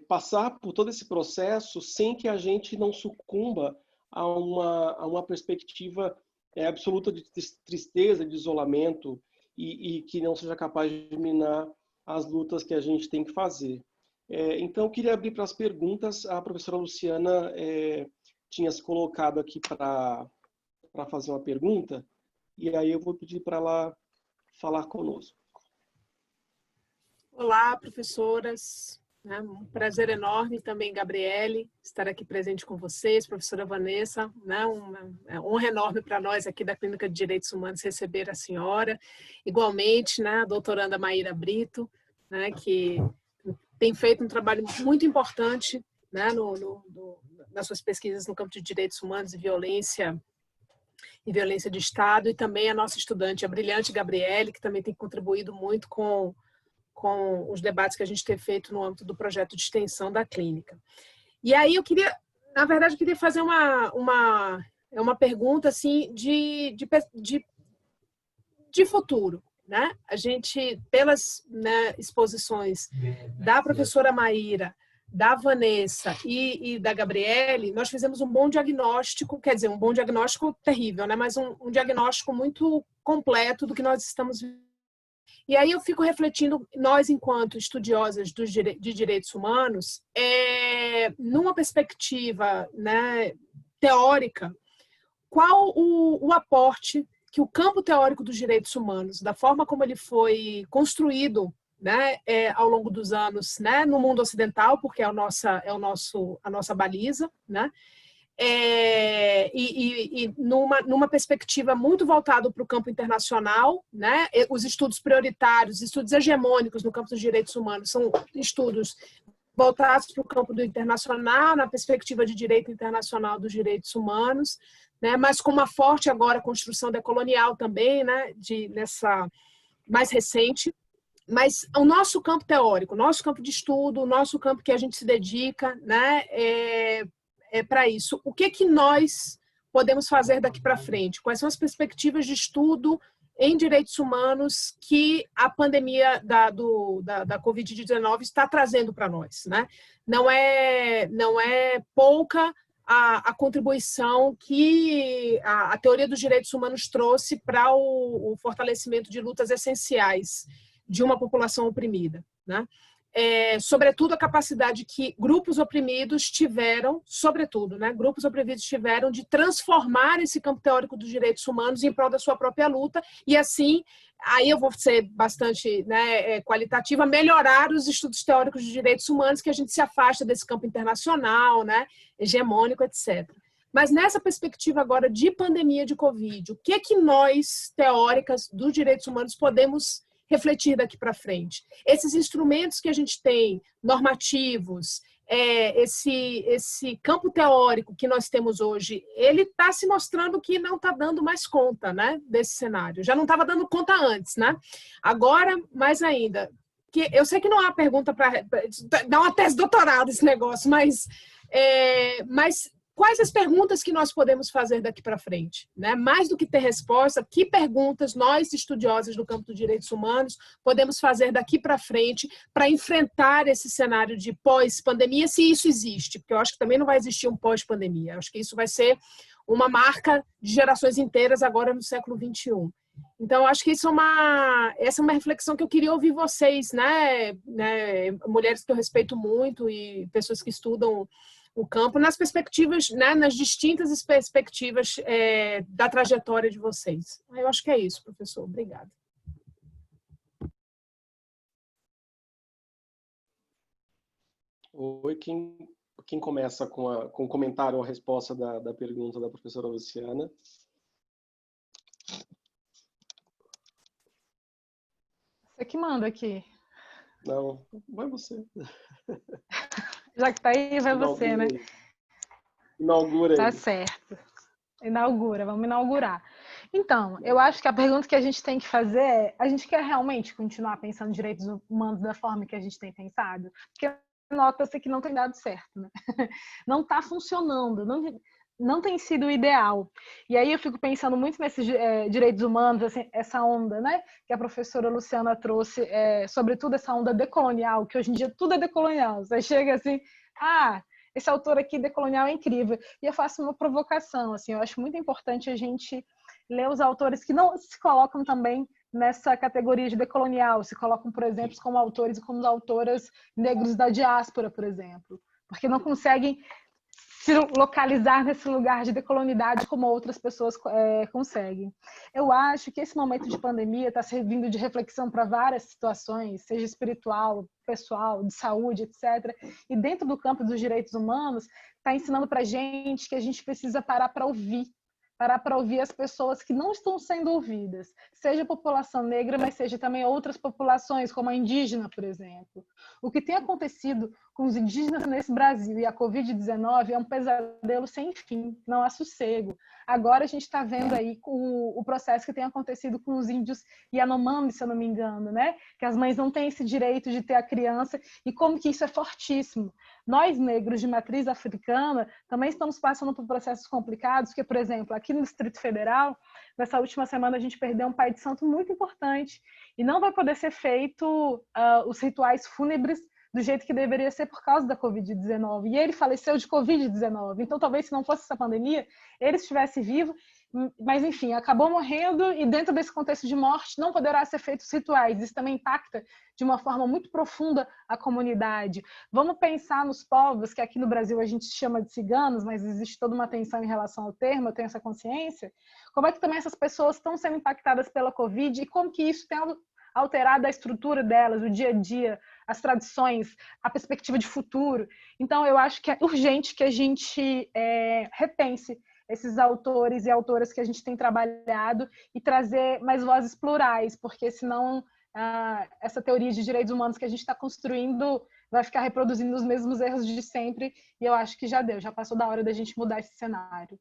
passar por todo esse processo sem que a gente não sucumba a uma perspectiva absoluta de tristeza, de isolamento, e que não seja capaz de minar as lutas que a gente tem que fazer. Então, eu queria abrir para as perguntas. A professora Luciana tinha se colocado aqui para fazer uma pergunta, e aí eu vou pedir para ela falar conosco. Olá, professoras. Um prazer enorme também, Gabriele, estar aqui presente com vocês, professora Vanessa. Uma honra enorme para nós aqui da Clínica de Direitos Humanos receber a senhora. Igualmente, a doutoranda Maíra Brito, que tem feito um trabalho muito importante nas suas pesquisas no campo de direitos humanos e violência de Estado, e também a nossa estudante, a brilhante Gabriele, que também tem contribuído muito com os debates que a gente tem feito no âmbito do projeto de extensão da clínica. E aí eu queria fazer uma pergunta assim, de futuro. A gente, pelas exposições da professora Maíra, da Vanessa e da Gabriele, nós fizemos um bom diagnóstico, quer dizer, um bom diagnóstico terrível, mas um diagnóstico muito completo do que nós estamos vivendo. E aí eu fico refletindo, nós enquanto estudiosas de direitos humanos, numa perspectiva teórica, qual o aporte que o campo teórico dos direitos humanos, da forma como ele foi construído ao longo dos anos no mundo ocidental, porque é a nossa baliza, e numa perspectiva muito voltada para o campo internacional, os estudos prioritários, estudos hegemônicos no campo dos direitos humanos são estudos voltados para o campo do internacional, na perspectiva de direito internacional dos direitos humanos, mas com uma forte agora construção decolonial também, nessa mais recente. Mas o nosso campo teórico, o nosso campo de estudo, o nosso campo que a gente se dedica, para isso. O que nós podemos fazer daqui para frente? Quais são as perspectivas de estudo em direitos humanos que a pandemia da Covid-19 está trazendo para nós? Não é pouca a contribuição que a teoria dos direitos humanos trouxe para o fortalecimento de lutas essenciais de uma população oprimida, sobretudo a capacidade que grupos oprimidos tiveram, grupos oprimidos tiveram de transformar esse campo teórico dos direitos humanos em prol da sua própria luta, e assim, aí eu vou ser bastante qualitativa, melhorar os estudos teóricos de direitos humanos, que a gente se afasta desse campo internacional, hegemônico, etc. Mas nessa perspectiva agora de pandemia de Covid, o que nós, teóricas dos direitos humanos, podemos refletir daqui para frente? Esses instrumentos que a gente tem, normativos, esse campo teórico que nós temos hoje, ele está se mostrando que não está dando mais conta desse cenário. Já não estava dando conta antes, Agora, mais ainda. Que eu sei que não há pergunta para dar uma tese de doutorado esse negócio, mas quais as perguntas que nós podemos fazer daqui para frente? Mais do que ter resposta, que perguntas nós, estudiosos do campo dos direitos humanos, podemos fazer daqui para frente para enfrentar esse cenário de pós-pandemia, se isso existe? Porque eu acho que também não vai existir um pós-pandemia. Eu acho que isso vai ser uma marca de gerações inteiras agora no século XXI. Então, eu acho que essa é uma reflexão que eu queria ouvir vocês, mulheres que eu respeito muito e pessoas que estudam o campo, nas perspectivas, nas distintas perspectivas da trajetória de vocês. Eu acho que é isso, professor. Obrigada. Oi, quem começa com o comentário ou a resposta da pergunta da professora Luciana? Você que manda aqui. Não, vai você. Já que tá aí, vai você, né? Inaugura aí. Tá certo. Vamos inaugurar. Então, eu acho que a pergunta que a gente tem que fazer é: a gente quer realmente continuar pensando em direitos humanos da forma que a gente tem pensado? Porque nota-se que não tem dado certo, Não está funcionando, não tem sido o ideal. E aí eu fico pensando muito nesses direitos humanos, assim, essa onda, que a professora Luciana trouxe, sobretudo essa onda decolonial, que hoje em dia tudo é decolonial. Você chega assim, esse autor aqui decolonial é incrível. E eu faço uma provocação, assim, eu acho muito importante a gente ler os autores que não se colocam também nessa categoria de decolonial, se colocam, por exemplo, como autores e como autoras negros da diáspora, por exemplo, porque não conseguem se localizar nesse lugar de decolonidade como outras pessoas conseguem. Eu acho que esse momento de pandemia está servindo de reflexão para várias situações, seja espiritual, pessoal, de saúde, etc. E dentro do campo dos direitos humanos, está ensinando para a gente que a gente precisa parar para ouvir as pessoas que não estão sendo ouvidas, seja a população negra, mas seja também outras populações, como a indígena, por exemplo. O que tem acontecido com os indígenas nesse Brasil e a Covid-19 é um pesadelo sem fim, não há sossego. Agora a gente está vendo aí o processo que tem acontecido com os índios Yanomami, se eu não me engano, né? Que as mães não têm esse direito de ter a criança e como que isso é fortíssimo. Nós, negros de matriz africana, também estamos passando por processos complicados, porque, por exemplo, aqui no Distrito Federal, nessa última semana a gente perdeu um pai de santo muito importante e não vai poder ser feito os rituais fúnebres do jeito que deveria ser por causa da Covid-19. E ele faleceu de Covid-19. Então, talvez se não fosse essa pandemia, ele estivesse vivo, mas, enfim, acabou morrendo e dentro desse contexto de morte não poderá ser feitos rituais. Isso também impacta de uma forma muito profunda a comunidade. Vamos pensar nos povos, que aqui no Brasil a gente chama de ciganos, mas existe toda uma tensão em relação ao termo, eu tenho essa consciência. Como é que também essas pessoas estão sendo impactadas pela Covid e como que isso tem alterado a estrutura delas, o dia a dia, as tradições, a perspectiva de futuro. Então, eu acho que é urgente que a gente repense esses autores e autoras que a gente tem trabalhado e trazer mais vozes plurais, porque senão essa teoria de direitos humanos que a gente está construindo vai ficar reproduzindo os mesmos erros de sempre, e eu acho que já deu, já passou da hora da gente mudar esse cenário.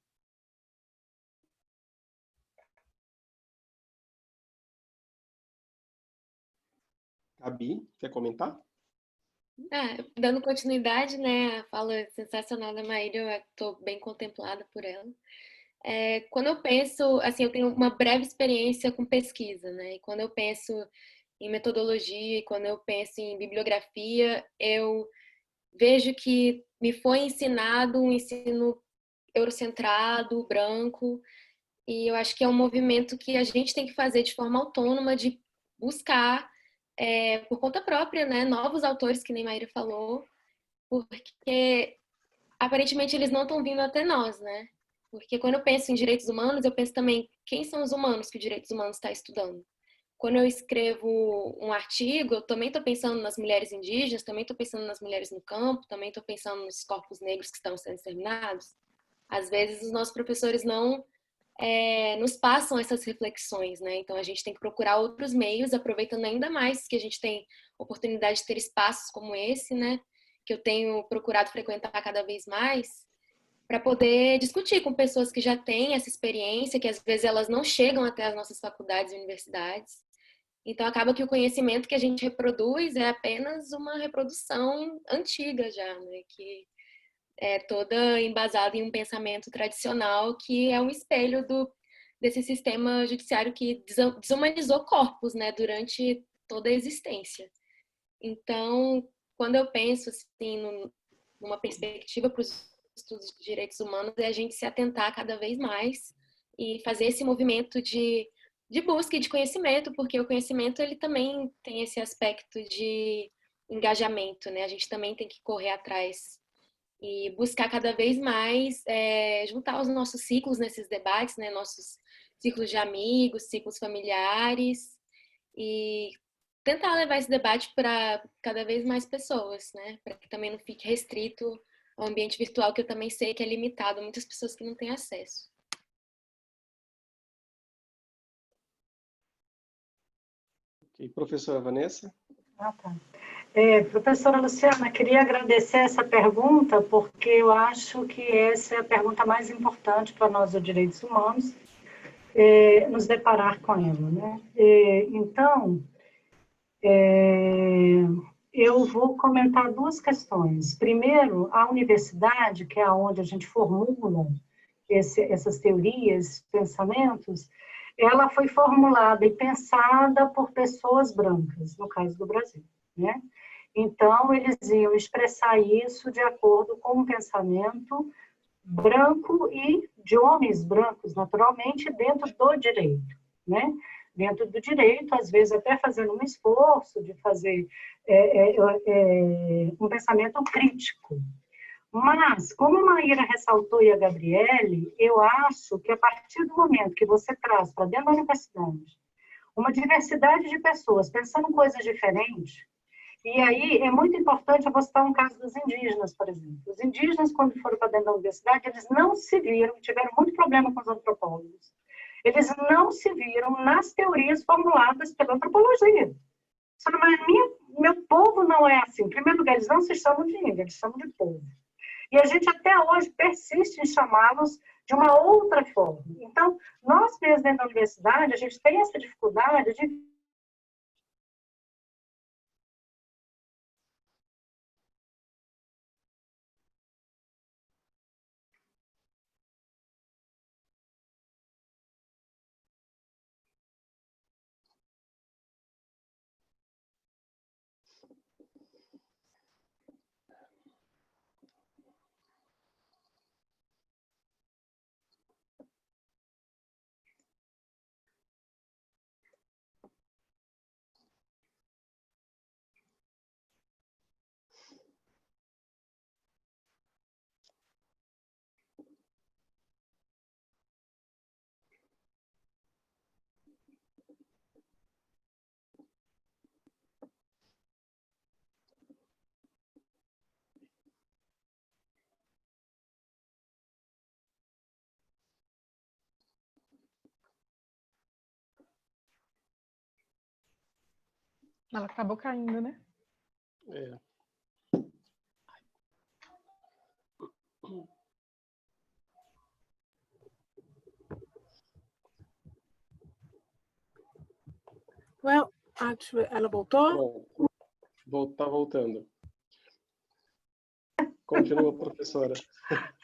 Gabi, quer comentar? Dando continuidade, né, a fala sensacional da Maíra, eu estou bem contemplada por ela. Quando eu penso, assim, eu tenho uma breve experiência com pesquisa, né, e quando eu penso em metodologia, e quando eu penso em bibliografia, eu vejo que me foi ensinado um ensino eurocentrado, branco, e eu acho que é um movimento que a gente tem que fazer de forma autônoma, de buscar, por conta própria, né, novos autores, que nem Maíra falou, porque aparentemente eles não estão vindo até nós, né? Porque quando eu penso em direitos humanos, eu penso também quem são os humanos que o direitos humanos está estudando. Quando eu escrevo um artigo, eu também estou pensando nas mulheres indígenas, também estou pensando nas mulheres no campo, também estou pensando nos corpos negros que estão sendo exterminados. Às vezes os nossos professores não nos passam essas reflexões, né? Então a gente tem que procurar outros meios, aproveitando ainda mais que a gente tem oportunidade de ter espaços como esse, né? Que eu tenho procurado frequentar cada vez mais, para poder discutir com pessoas que já têm essa experiência, que às vezes elas não chegam até as nossas faculdades e universidades. Então acaba que o conhecimento que a gente reproduz é apenas uma reprodução antiga já, né? Que é toda embasada em um pensamento tradicional que é um espelho desse sistema judiciário que desumanizou corpos, né, durante toda a existência. Então, quando eu penso assim, numa perspectiva para os estudos de direitos humanos, é a gente se atentar cada vez mais e fazer esse movimento de busca e de conhecimento, porque o conhecimento ele também tem esse aspecto de engajamento, né? A gente também tem que correr atrás e buscar cada vez mais juntar os nossos ciclos nesses debates, né? Nossos ciclos de amigos, ciclos familiares, e tentar levar esse debate para cada vez mais pessoas, né? Para que também não fique restrito ao ambiente virtual, que eu também sei que é limitado a muitas pessoas que não têm acesso. Ok, professora Vanessa? Tá. Professora Luciana, queria agradecer essa pergunta, porque eu acho que essa é a pergunta mais importante para nós, os direitos humanos, nos deparar com ela, né? Então, eu vou comentar duas questões. Primeiro, a universidade, que é onde a gente formula essas teorias, pensamentos, ela foi formulada e pensada por pessoas brancas, no caso do Brasil, né? Então, eles iam expressar isso de acordo com um pensamento branco e de homens brancos, naturalmente, dentro do direito, né? dentro do direito, às vezes até fazendo um esforço de fazer um pensamento crítico. Mas, como a Maíra ressaltou e a Gabriele, eu acho que a partir do momento que você traz para dentro da universidade uma diversidade de pessoas pensando coisas diferentes, e aí é muito importante, eu vou citar um caso dos indígenas, por exemplo. Os indígenas, quando foram para dentro da universidade, eles não se viram, tiveram muito problema com os antropólogos, eles não se viram nas teorias formuladas pela antropologia. Mas meu povo não é assim. Em primeiro lugar, eles não se chamam de índio, eles chamam de povo. E a gente até hoje persiste em chamá-los de uma outra forma. Então, nós mesmos dentro da universidade, a gente tem essa dificuldade de Ela acabou caindo, né? É. Well, ela voltou? Tá voltando. Continua, professora.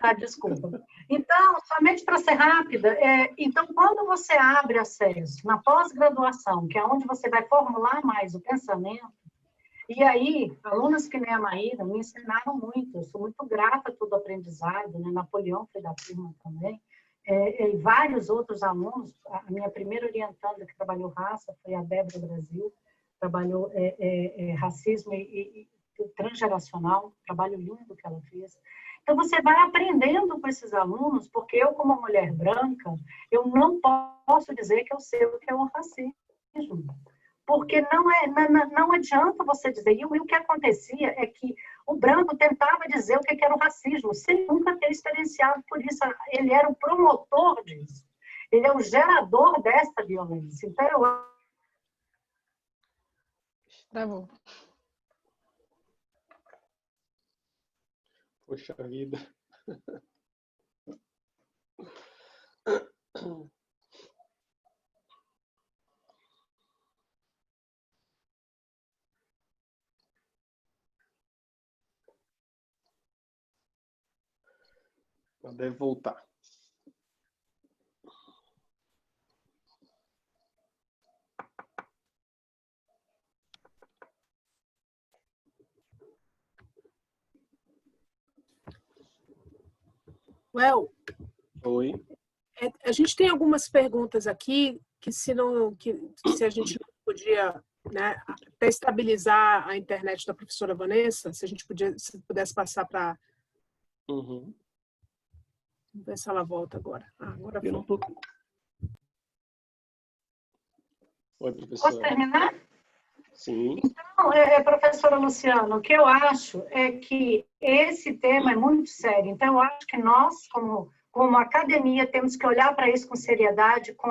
Ah, desculpa. Então, somente para ser rápida, então, quando você abre acesso na pós-graduação, que é onde você vai formular mais o pensamento, e aí, alunos que nem a Maíra me ensinaram muito, eu sou muito grata a todo o aprendizado, né? Napoleão foi da turma também, e vários outros alunos, a minha primeira orientanda que trabalhou raça foi a Débora Brasil, trabalhou racismo e transgeracional, trabalho lindo que ela fez. Então, você vai aprendendo com esses alunos, porque eu, como mulher branca, eu não posso dizer que eu sei o que é o racismo. Porque não adianta você dizer. E o que acontecia é que o branco tentava dizer o que era o racismo, sem nunca ter experienciado por isso. Ele era o promotor disso. Ele é o gerador dessa violência. Então, eu... Travou. Poxa vida. Ela deve voltar. Well, Oi. A gente tem algumas perguntas aqui que se a gente não podia, né, até estabilizar a internet da professora Vanessa, se pudesse passar para... Uhum. Vamos ver se ela volta agora. Agora Eu não tô... Oi, professora. Posso terminar? Sim. Então, professora Luciana, o que eu acho é que esse tema é muito sério. Então, eu acho que nós, como academia, temos que olhar para isso com seriedade, com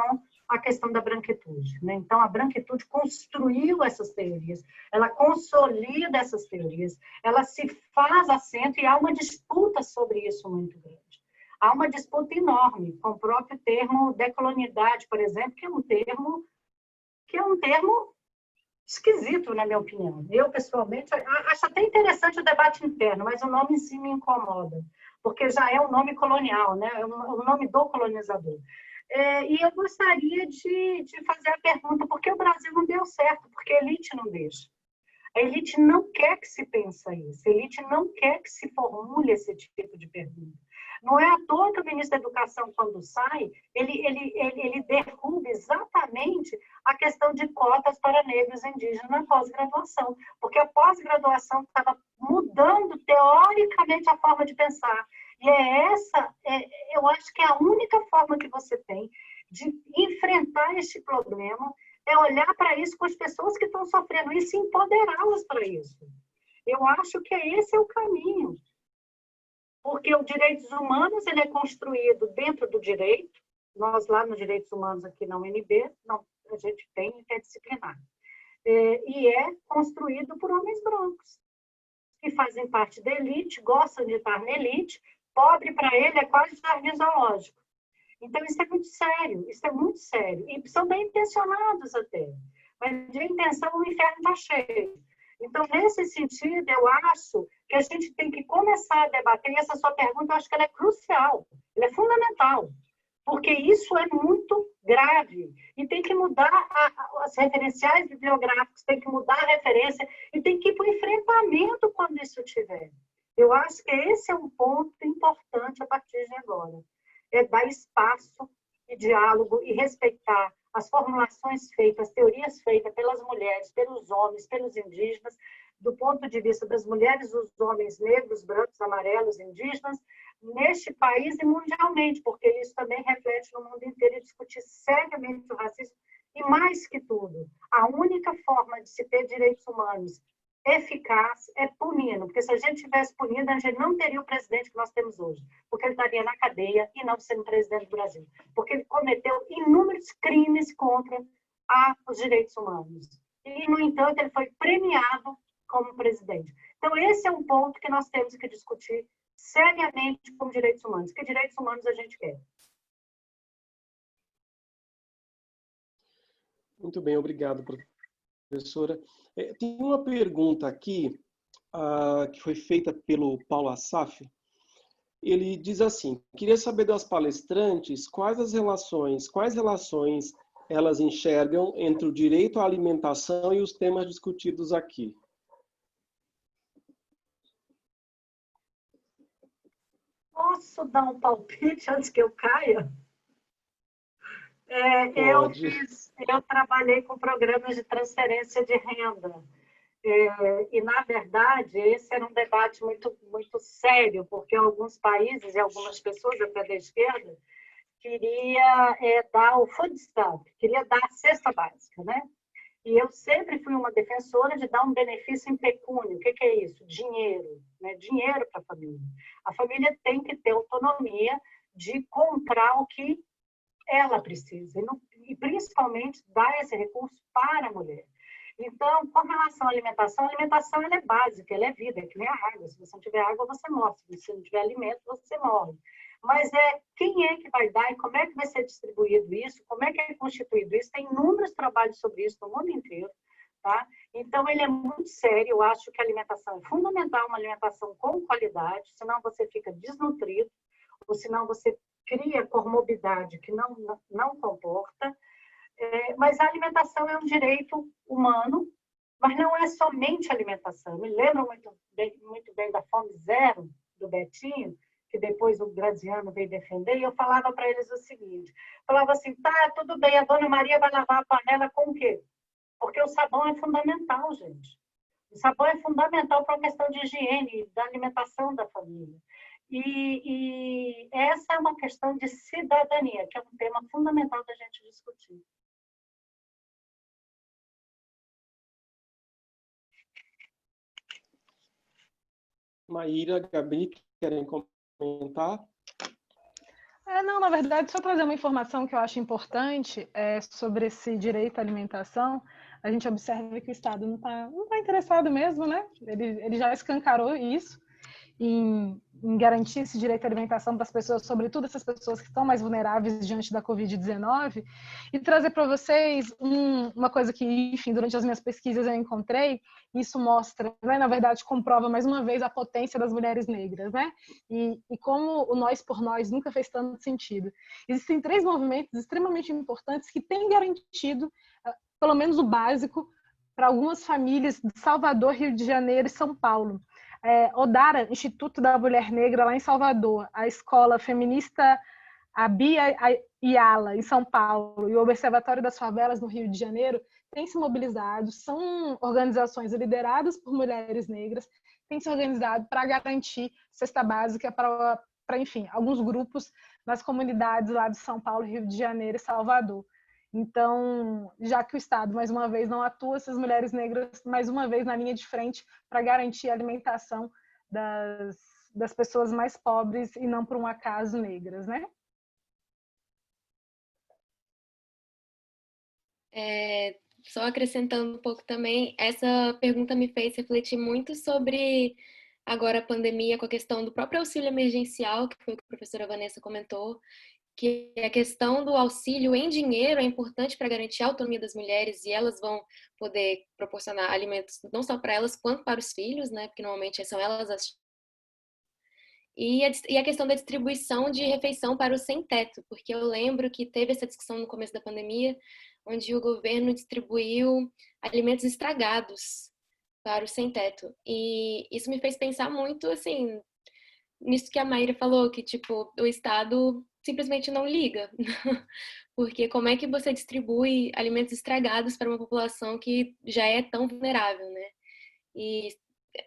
a questão da branquitude, né? Então, a branquitude construiu essas teorias, ela consolida essas teorias, ela se faz assento e há uma disputa sobre isso muito grande. Há uma disputa enorme com o próprio termo decolonialidade, por exemplo, que é um termo esquisito, na minha opinião. Eu, pessoalmente, acho até interessante o debate interno, mas o nome em si me incomoda, porque já é um nome colonial, né? É o nome do colonizador. E eu gostaria de fazer a pergunta, por que o Brasil não deu certo? Porque a elite não deixa. A elite não quer que se pense isso, a elite não quer que se formule esse tipo de pergunta. Não é à toa que o ministro da Educação, quando sai, ele derruba exatamente a questão de cotas para negros e indígenas na pós-graduação, porque a pós-graduação estava mudando, teoricamente, a forma de pensar. E eu acho que é a única forma que você tem de enfrentar este problema é olhar para isso com as pessoas que estão sofrendo isso e empoderá-las para isso. Eu acho que esse é o caminho. Porque os direitos humanos ele é construído dentro do direito. Nós, lá nos direitos humanos, aqui na UNB, a gente tem interdisciplinar. E é construído por homens brancos, que fazem parte da elite, gostam de estar na elite. Pobre, para ele, é quase jardim zoológico. Então, isso é muito sério, E são bem intencionados até. Mas de intenção, o inferno está cheio. Então, nesse sentido, eu acho que a gente tem que começar a debater, e essa sua pergunta, eu acho que ela é crucial, ela é fundamental, porque isso é muito grave, e tem que mudar as referenciais bibliográficos, tem que mudar a referência, e tem que ir para o enfrentamento quando isso tiver. Eu acho que esse é um ponto importante a partir de agora, é dar espaço e diálogo e respeitar as formulações feitas, as teorias feitas pelas mulheres, pelos homens, pelos indígenas, do ponto de vista das mulheres, os homens negros, brancos, amarelos, indígenas, neste país e mundialmente, porque isso também reflete no mundo inteiro e discutir seriamente o racismo. E mais que tudo, a única forma de se ter direitos humanos eficaz é punindo, porque se a gente tivesse punido, a gente não teria o presidente que nós temos hoje, porque ele estaria na cadeia e não sendo presidente do Brasil, porque ele cometeu inúmeros crimes contra os direitos humanos. E, no entanto, ele foi premiado como presidente. Então, esse é um ponto que nós temos que discutir seriamente com direitos humanos. Que direitos humanos a gente quer? Muito bem, obrigado, professora. Tem uma pergunta aqui que foi feita pelo Paulo Assaf. Ele diz assim: queria saber das palestrantes quais relações elas enxergam entre o direito à alimentação e os temas discutidos aqui. Posso dar um palpite antes que eu caia? Eu trabalhei com programas de transferência de renda. E, na verdade, esse era um debate muito, muito sério, porque alguns países e algumas pessoas, até da esquerda, queria dar o food stamp, queria dar a cesta básica, né? E eu sempre fui uma defensora de dar um benefício em pecúnio. O que é isso? Dinheiro, né? Dinheiro para a família. A família tem que ter autonomia de comprar o que ela precisa, e principalmente dar esse recurso para a mulher. Então, com relação à alimentação, a alimentação ela é básica, ela é vida, é que nem a água. Se você não tiver água, você morre. Se você não tiver alimento, você morre. Mas quem é que vai dar e como é que vai ser distribuído isso, como é que é constituído isso. Tem inúmeros trabalhos sobre isso no mundo inteiro. Tá? Então, ele é muito sério. Eu acho que a alimentação é fundamental, uma alimentação com qualidade, senão você fica desnutrido, ou senão você cria comorbidade que não comporta. Mas a alimentação é um direito humano, mas não é somente alimentação. Me lembro muito bem da Fome Zero, do Betinho, que depois o Graziano veio defender, e eu falava para eles o seguinte, falava assim, tá, tudo bem, a Dona Maria vai lavar a panela com o quê? Porque o sabão é fundamental, gente. O sabão é fundamental para a questão de higiene, da alimentação da família. E essa é uma questão de cidadania, que é um tema fundamental da gente discutir. Maíra, Gabi, querem comentar? Não, na verdade, só trazer uma informação que eu acho importante sobre esse direito à alimentação. A gente observa que o Estado não tá interessado mesmo, né? Ele já escancarou isso em garantir esse direito à alimentação para as pessoas, sobretudo essas pessoas que estão mais vulneráveis diante da Covid-19, e trazer para vocês uma coisa que, enfim, durante as minhas pesquisas eu encontrei, isso mostra, né, na verdade, comprova mais uma vez a potência das mulheres negras, né? E como o nós por nós nunca fez tanto sentido. Existem 3 movimentos extremamente importantes que têm garantido, pelo menos o básico, para algumas famílias de Salvador, Rio de Janeiro e São Paulo. Odara, Instituto da Mulher Negra, lá em Salvador, a Escola Feminista a Bia Yala, em São Paulo, e o Observatório das Favelas, no Rio de Janeiro, têm se mobilizado, são organizações lideradas por mulheres negras, têm se organizado para garantir cesta básica para, enfim, alguns grupos nas comunidades lá de São Paulo, Rio de Janeiro e Salvador. Então, já que o Estado, mais uma vez, não atua, essas mulheres negras, mais uma vez, na linha de frente para garantir a alimentação das pessoas mais pobres e não por um acaso negras, né? Só acrescentando um pouco também, essa pergunta me fez refletir muito sobre agora a pandemia, com a questão do próprio auxílio emergencial, que foi o que a professora Vanessa comentou, que a questão do auxílio em dinheiro é importante para garantir a autonomia das mulheres e elas vão poder proporcionar alimentos não só para elas, quanto para os filhos, né? Porque normalmente são elas as... E a questão da distribuição de refeição para o sem-teto, porque eu lembro que teve essa discussão no começo da pandemia, onde o governo distribuiu alimentos estragados para o sem-teto. E isso me fez pensar muito, assim, nisso que a Maíra falou, que, tipo, o Estado simplesmente não liga. Porque como é que você distribui alimentos estragados para uma população que já é tão vulnerável, né? E,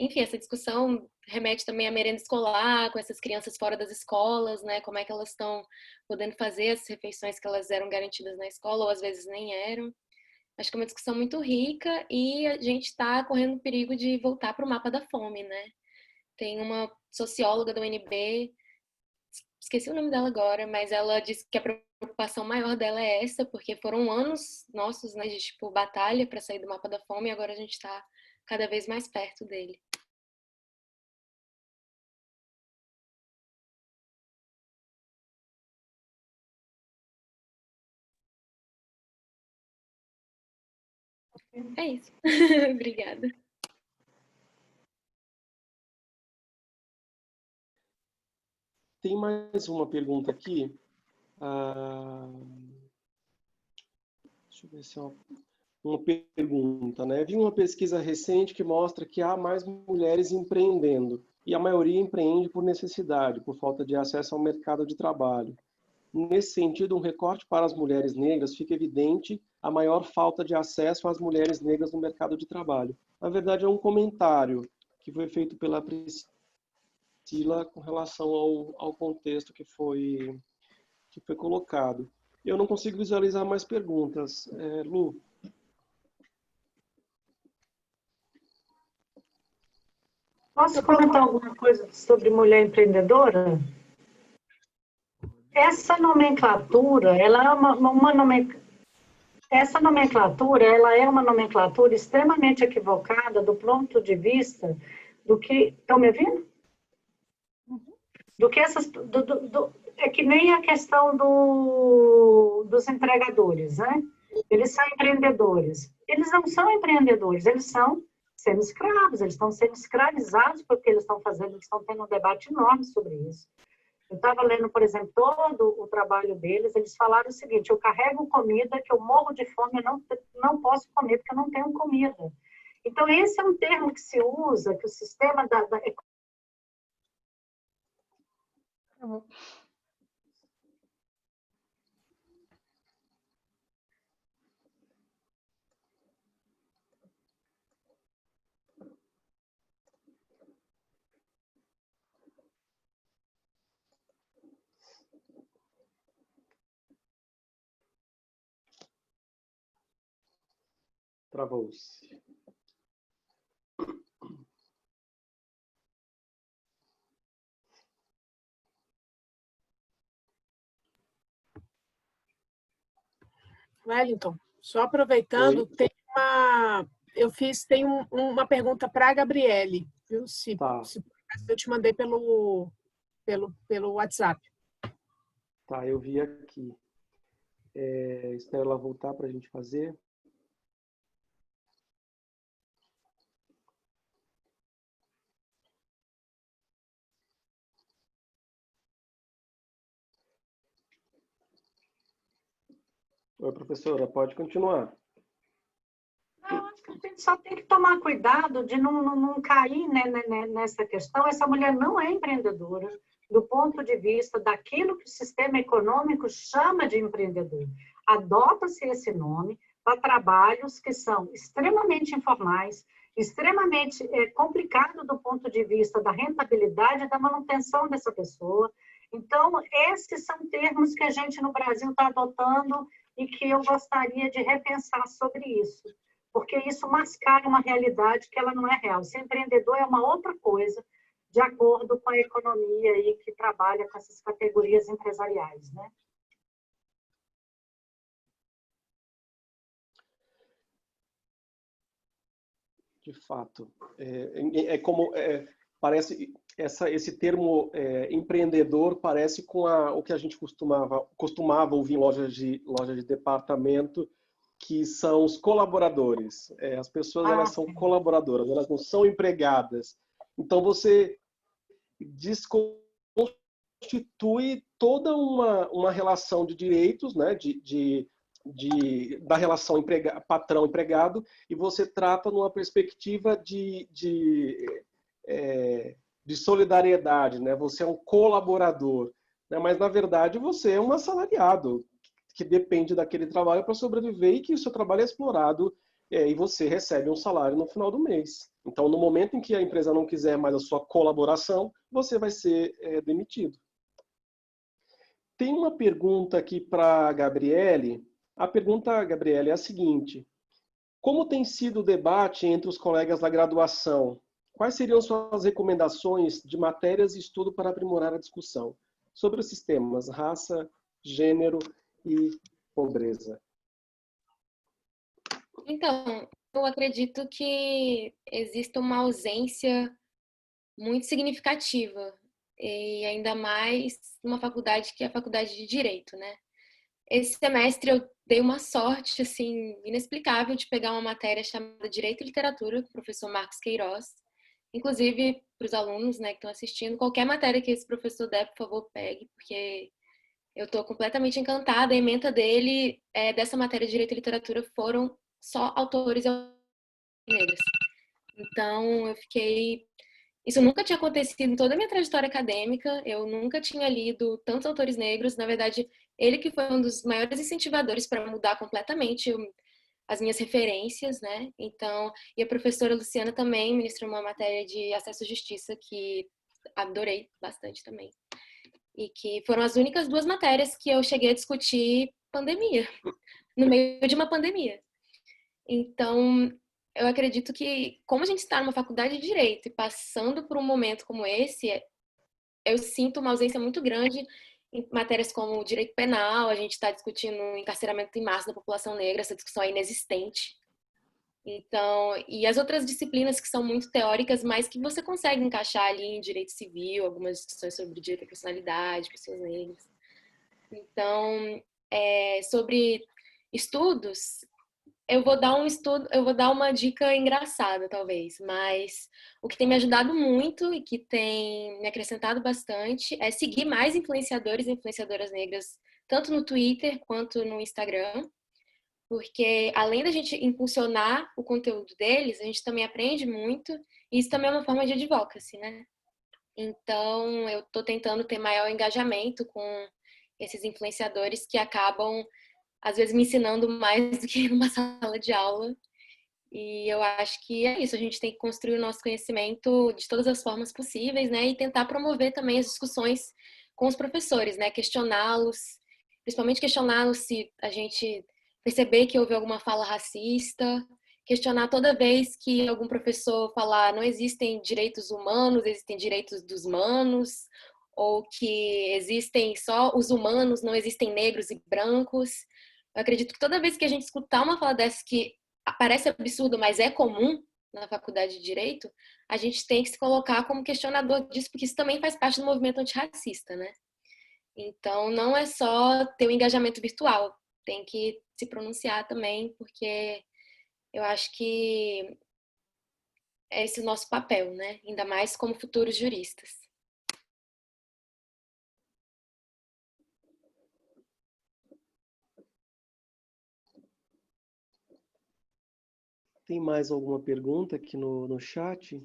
enfim, essa discussão remete também à merenda escolar, com essas crianças fora das escolas, né? Como é que elas estão podendo fazer as refeições que elas eram garantidas na escola, ou às vezes nem eram. Acho que é uma discussão muito rica e a gente está correndo o perigo de voltar para o mapa da fome, né? Tem uma socióloga da UNB, esqueci o nome dela agora, mas ela disse que a preocupação maior dela é essa, porque foram anos nossos, né, de tipo batalha para sair do mapa da fome e agora a gente está cada vez mais perto dele. É isso. Obrigada. Tem mais uma pergunta aqui. Deixa eu ver se é uma pergunta, né? Vi uma pesquisa recente que mostra que há mais mulheres empreendendo, e a maioria empreende por necessidade, por falta de acesso ao mercado de trabalho. Nesse sentido, um recorte para as mulheres negras fica evidente a maior falta de acesso às mulheres negras no mercado de trabalho. Na verdade, é um comentário que foi feito pela Priscila com relação ao contexto que foi colocado. Eu não consigo visualizar mais perguntas. Lu? Posso comentar alguma coisa sobre mulher empreendedora? Essa nomenclatura, ela é essa nomenclatura, ela é uma nomenclatura extremamente equivocada do ponto de vista do que... Estão me ouvindo? Do que essas... é que nem a questão dos entregadores, né? Eles são empreendedores. Eles não são empreendedores, eles são semi-escravos, eles estão sendo escravizados porque eles estão fazendo, eles estão tendo um debate enorme sobre isso. Eu estava lendo, por exemplo, todo o trabalho deles, eles falaram o seguinte: eu carrego comida que eu morro de fome, eu não posso comer porque eu não tenho comida. Então, esse é um termo que se usa, que o sistema Travou-se. Wellington, só aproveitando, tem uma pergunta para a Gabriele, viu? Se eu te mandei pelo WhatsApp. Tá, eu vi aqui. Espero ela voltar para a gente fazer. Oi, professora, pode continuar. A gente só tem que tomar cuidado de não cair, né, nessa questão. Essa mulher não é empreendedora do ponto de vista daquilo que o sistema econômico chama de empreendedor. Adota-se esse nome para trabalhos que são extremamente informais, extremamente complicado do ponto de vista da rentabilidade e da manutenção dessa pessoa. Então, esses são termos que a gente no Brasil está adotando e que eu gostaria de repensar sobre isso, porque isso mascara uma realidade que ela não é real. Ser empreendedor é uma outra coisa, de acordo com a economia aí que trabalha com essas categorias empresariais, né? De fato, parece esse termo empreendedor parece com o que a gente costumava ouvir em loja de departamento, que são os colaboradores. As pessoas elas são colaboradoras, elas não são empregadas. Então você desconstitui toda uma relação de direitos, né, da relação patrão-empregado, e você trata numa perspectiva de solidariedade, né? Você é um colaborador, né? Mas na verdade você é um assalariado que depende daquele trabalho para sobreviver e que o seu trabalho é explorado e você recebe um salário no final do mês. Então, no momento em que a empresa não quiser mais a sua colaboração, você vai ser demitido. Tem uma pergunta aqui para a Gabriele. A pergunta, Gabriele, é a seguinte: como tem sido o debate entre os colegas da graduação? Quais seriam suas recomendações de matérias e estudo para aprimorar a discussão sobre os sistemas raça, gênero e pobreza? Então, eu acredito que existe uma ausência muito significativa, e ainda mais numa faculdade que é a faculdade de Direito, né? Esse semestre eu dei uma sorte, assim, inexplicável de pegar uma matéria chamada Direito e Literatura, com o professor Marcos Queiroz. Inclusive, para os alunos, né, que estão assistindo, qualquer matéria que esse professor der, por favor, pegue, porque eu estou completamente encantada. A ementa dele, dessa matéria de Direito e Literatura, foram só autores negros. Então, eu fiquei... Isso nunca tinha acontecido em toda a minha trajetória acadêmica. Eu nunca tinha lido tantos autores negros. Na verdade, ele que foi um dos maiores incentivadores para mudar completamente as minhas referências, né? Então, e a professora Luciana também ministrou uma matéria de acesso à justiça que adorei bastante também. E que foram as únicas duas matérias que eu cheguei a discutir pandemia, no meio de uma pandemia. Então, eu acredito que, como a gente está numa faculdade de Direito e passando por um momento como esse, eu sinto uma ausência muito grande em matérias como direito penal. A gente está discutindo o encarceramento em massa da população negra, essa discussão é inexistente. Então, e as outras disciplinas que são muito teóricas, mas que você consegue encaixar ali em direito civil, algumas discussões sobre direito à personalidade, pessoas negras. Então, sobre estudos, eu vou dar uma dica engraçada, talvez, mas o que tem me ajudado muito e que tem me acrescentado bastante é seguir mais influenciadores e influenciadoras negras, tanto no Twitter quanto no Instagram, porque além da gente impulsionar o conteúdo deles, a gente também aprende muito, e isso também é uma forma de advocacy, né? Então, eu estou tentando ter maior engajamento com esses influenciadores que acabam às vezes me ensinando mais do que numa sala de aula. E eu acho que é isso, a gente tem que construir o nosso conhecimento de todas as formas possíveis, né? E tentar promover também as discussões com os professores, né? Questioná-los, principalmente questioná-los se a gente perceber que houve alguma fala racista, questionar toda vez que algum professor falar não existem direitos humanos, existem direitos dos manos, ou que existem só os humanos, não existem negros e brancos. Eu acredito que toda vez que a gente escutar uma fala dessa que parece absurdo, mas é comum na faculdade de Direito, a gente tem que se colocar como questionador disso, porque isso também faz parte do movimento antirracista, né? Então, não é só ter um engajamento virtual, tem que se pronunciar também, porque eu acho que é esse o nosso papel, né? Ainda mais como futuros juristas. Tem mais alguma pergunta aqui no chat?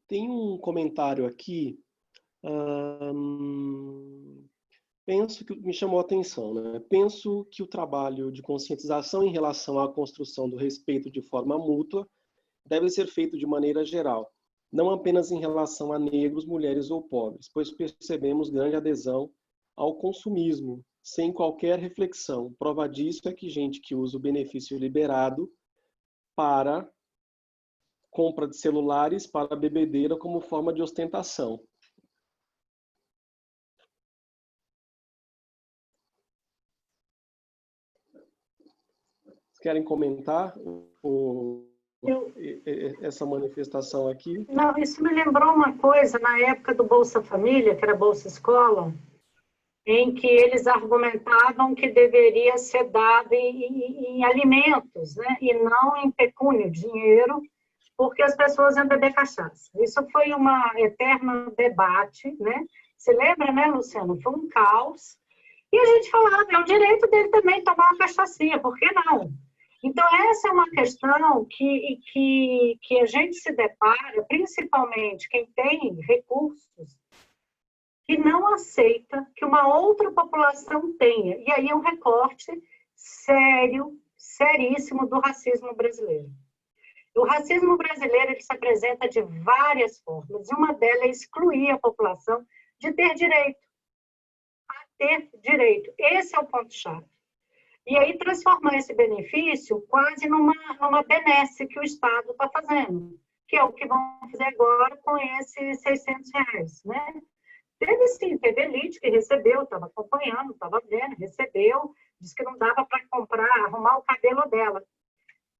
Tem um comentário aqui, penso que me chamou a atenção, né? Penso que o trabalho de conscientização em relação à construção do respeito de forma mútua deve ser feito de maneira geral, não apenas em relação a negros, mulheres ou pobres, pois percebemos grande adesão ao consumismo, sem qualquer reflexão. Prova disso é que gente que usa o benefício liberado para compra de celulares, para bebedeira como forma de ostentação. Querem comentar essa manifestação aqui? Não, isso me lembrou uma coisa, na época do Bolsa Família, que era Bolsa Escola, em que eles argumentavam que deveria ser dado em alimentos, né? E não em pecúnio, dinheiro, porque as pessoas iam beber cachaça. Isso foi um eterno debate, né? Você lembra, né, Luciano? Foi um caos. E a gente falava, é o direito dele também tomar uma cachaçinha, por que não? Então, essa é uma questão que a gente se depara, principalmente quem tem recursos, que não aceita que uma outra população tenha. E aí é um recorte sério, seríssimo do racismo brasileiro. O racismo brasileiro ele se apresenta de várias formas, e uma delas é excluir a população de ter direito. A ter direito. Esse é o ponto-chave. E aí transformar esse benefício quase numa benesse que o Estado está fazendo, que é o que vão fazer agora com esses R$600, né? Teve sim, teve elite que recebeu, estava acompanhando, estava vendo, recebeu, disse que não dava para comprar, arrumar o cabelo dela.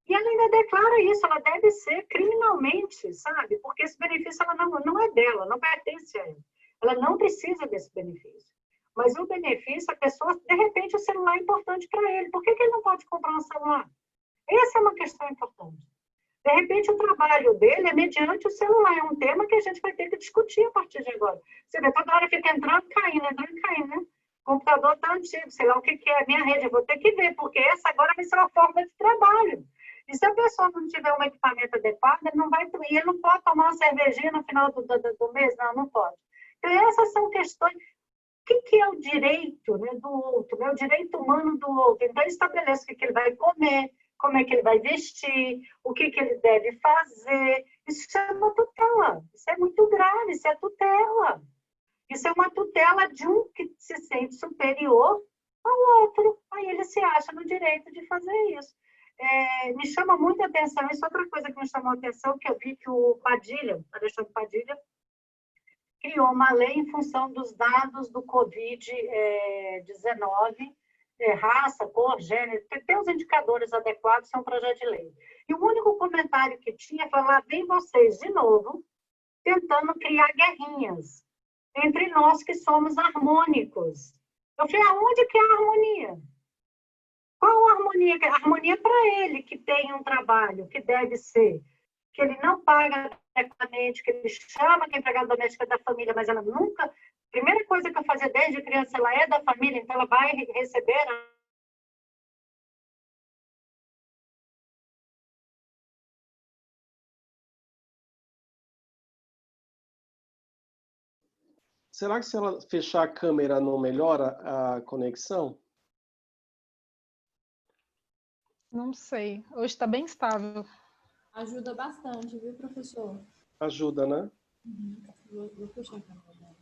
E ela ainda declara isso, ela deve ser criminalmente, sabe? Porque esse benefício ela não é dela, não pertence a ela. Ela não precisa desse benefício. Mas o benefício, a pessoa, de repente, o celular é importante para ele. Por que ele não pode comprar um celular? Essa é uma questão importante. De repente, o trabalho dele é mediante o celular. É um tema que a gente vai ter que discutir a partir de agora. Você vê, toda hora fica entrando e caindo, né? O computador está antigo, sei lá o que é a minha rede. Eu vou ter que ver, porque essa agora vai ser uma forma de trabalho. E se a pessoa não tiver um equipamento adequado, ele não vai... E ele não pode tomar uma cervejinha no final do mês? Não, não pode. Então, essas são questões... O que é o direito, né, do outro? É o direito humano do outro. Então, estabelece o que ele vai comer, como é que ele vai vestir, o que ele deve fazer. Isso chama tutela. Isso é muito grave, isso é tutela. Isso é uma tutela de um que se sente superior ao outro. Aí ele se acha no direito de fazer isso. Me chama muita atenção, isso é outra coisa que me chamou a atenção, que eu vi que o Padilha, Alexandre Padilha, criou uma lei em função dos dados do Covid-19, raça, cor, gênero, tem os indicadores adequados, é um projeto de lei. E o único comentário que tinha foi: lá vem vocês de novo, tentando criar guerrinhas entre nós que somos harmônicos. Eu falei, aonde que é a harmonia? Qual a harmonia? A harmonia é para ele, que tem um trabalho que deve ser, que ele não paga adequadamente, que ele chama que a empregada doméstica da família, mas ela nunca... Primeira coisa que eu fazia desde criança, ela é da família, então ela vai receber... Será que se ela fechar a câmera não melhora a conexão? Não sei. Hoje está bem estável. Ajuda bastante, viu, professor? Ajuda, né? Uhum. Vou puxar a câmera dela.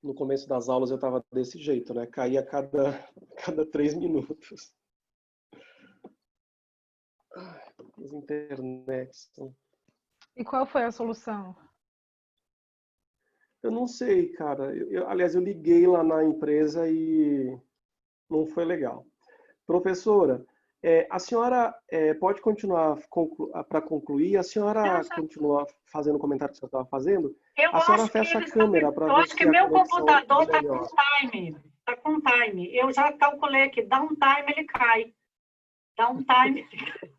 No começo das aulas eu estava desse jeito, né? Caía a cada 3 minutos. As internets são... E qual foi a solução? Eu não sei, cara. Aliás, eu liguei lá na empresa e não foi legal. Professora, a senhora pode continuar para concluir? A senhora continua fazendo o comentário que você estava fazendo? A senhora fecha a câmera para ver eu acho que se a meu conexão computador é está melhor. com time. Está com time. Eu já calculei aqui. Dá um time, ele cai. Dá um time, ele cai.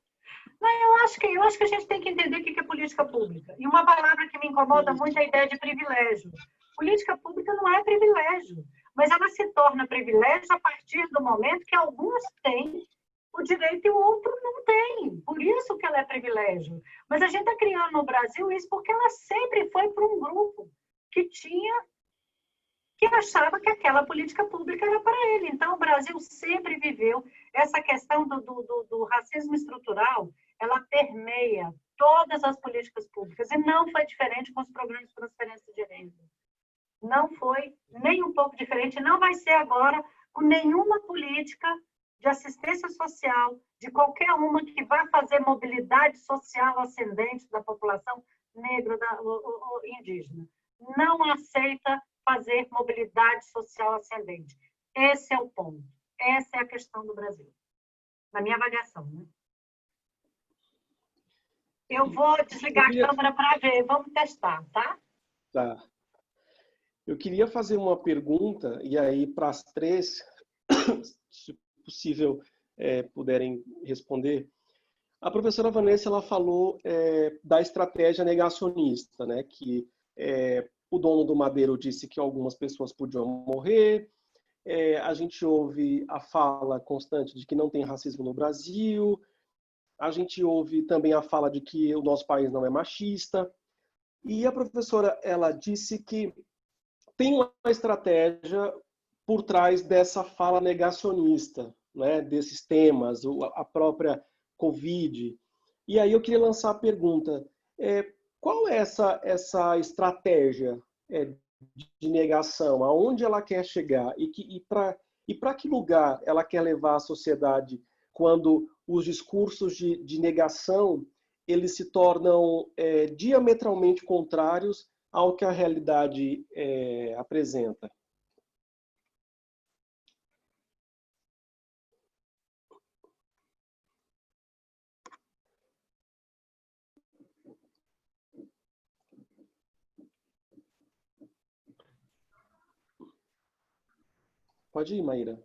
Não, eu acho que a gente tem que entender o que é política pública. E uma palavra que me incomoda muito é a ideia de privilégio. Política pública não é privilégio, mas ela se torna privilégio a partir do momento que alguns têm o direito e o outro não tem. Por isso que ela é privilégio. Mas a gente está criando no Brasil isso porque ela sempre foi para um grupo que achava que aquela política pública era para ele. Então, o Brasil sempre viveu essa questão do racismo estrutural, ela permeia todas as políticas públicas, e não foi diferente com os programas de transferência de renda. Não foi nem um pouco diferente, não vai ser agora com nenhuma política de assistência social, de qualquer uma que vá fazer mobilidade social ascendente da população negra ou indígena. Não aceita fazer mobilidade social ascendente. Esse é o ponto. Essa é a questão do Brasil. Na minha avaliação, né? Eu vou desligar a câmera para ver. Vamos testar, tá? Tá. Eu queria fazer uma pergunta, e aí para as três, se possível, puderem responder. A professora Vanessa, ela falou da estratégia negacionista, né? Que o dono do Madeiro disse que algumas pessoas podiam morrer. A gente ouve a fala constante de que não tem racismo no Brasil. A gente ouve também a fala de que o nosso país não é machista. E a professora, ela disse que tem uma estratégia por trás dessa fala negacionista, né, desses temas, a própria Covid. E aí eu queria lançar a pergunta, qual é essa estratégia de negação? Aonde ela quer chegar? E para que lugar ela quer levar a sociedade quando os discursos de negação eles se tornam diametralmente contrários ao que a realidade apresenta? Pode ir, Maíra.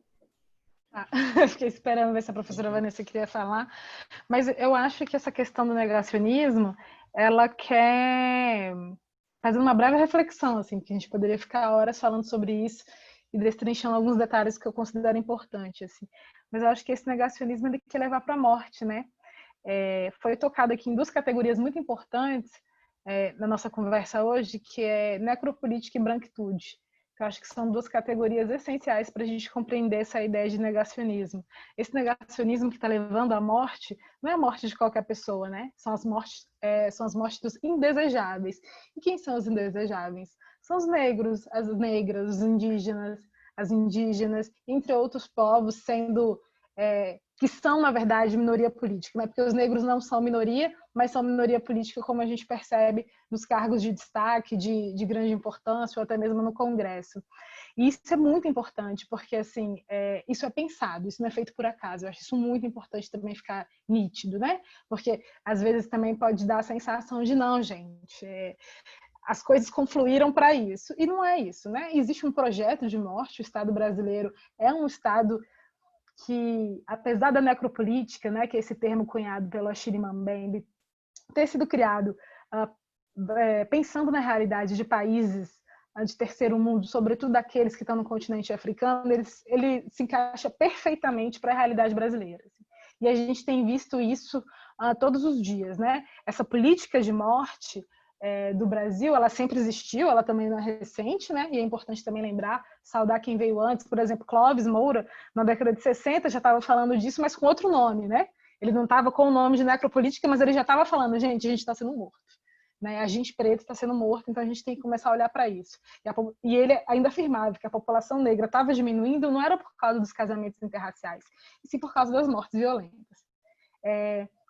Fiquei esperando ver se a professora Vanessa queria falar, mas eu acho que essa questão do negacionismo, ela quer fazer uma breve reflexão, assim, que a gente poderia ficar horas falando sobre isso e destrinchando alguns detalhes que eu considero importantes, assim. Mas eu acho que esse negacionismo ele quer levar para a morte, né? Foi tocado aqui em duas categorias muito importantes na nossa conversa hoje, que é necropolítica e branquitude. Eu acho que são duas categorias essenciais para a gente compreender essa ideia de negacionismo. Esse negacionismo que está levando à morte, não é a morte de qualquer pessoa, né? São as mortes dos indesejáveis. E quem são os indesejáveis? São os negros, as negras, os indígenas, as indígenas, entre outros povos, que são, na verdade, minoria política, né? Porque os negros não são minoria, mas são minoria política, como a gente percebe nos cargos de destaque, de grande importância, ou até mesmo no Congresso. E isso é muito importante, porque assim, isso é pensado, isso não é feito por acaso. Eu acho isso muito importante também ficar nítido, né? Porque às vezes também pode dar a sensação de não, gente, as coisas confluíram para isso. E não é isso, né? Existe um projeto de morte, o Estado brasileiro é um Estado que, apesar da necropolítica, né, que é esse termo cunhado pelo Achille Mbembe, ter sido criado pensando na realidade de países de terceiro mundo, sobretudo daqueles que estão no continente africano, ele se encaixa perfeitamente para a realidade brasileira. E a gente tem visto isso todos os dias, né? Essa política de morte do Brasil, ela sempre existiu, ela também não é recente, né? E é importante também lembrar, saudar quem veio antes, por exemplo, Clóvis Moura, na década de 60 já estava falando disso, mas com outro nome, né? Ele não estava com o nome de necropolítica, mas ele já estava falando, gente, a gente está sendo morto. Né? A gente preto está sendo morto, então a gente tem que começar a olhar para isso. E ele ainda afirmava que a população negra estava diminuindo, não era por causa dos casamentos interraciais, e sim por causa das mortes violentas.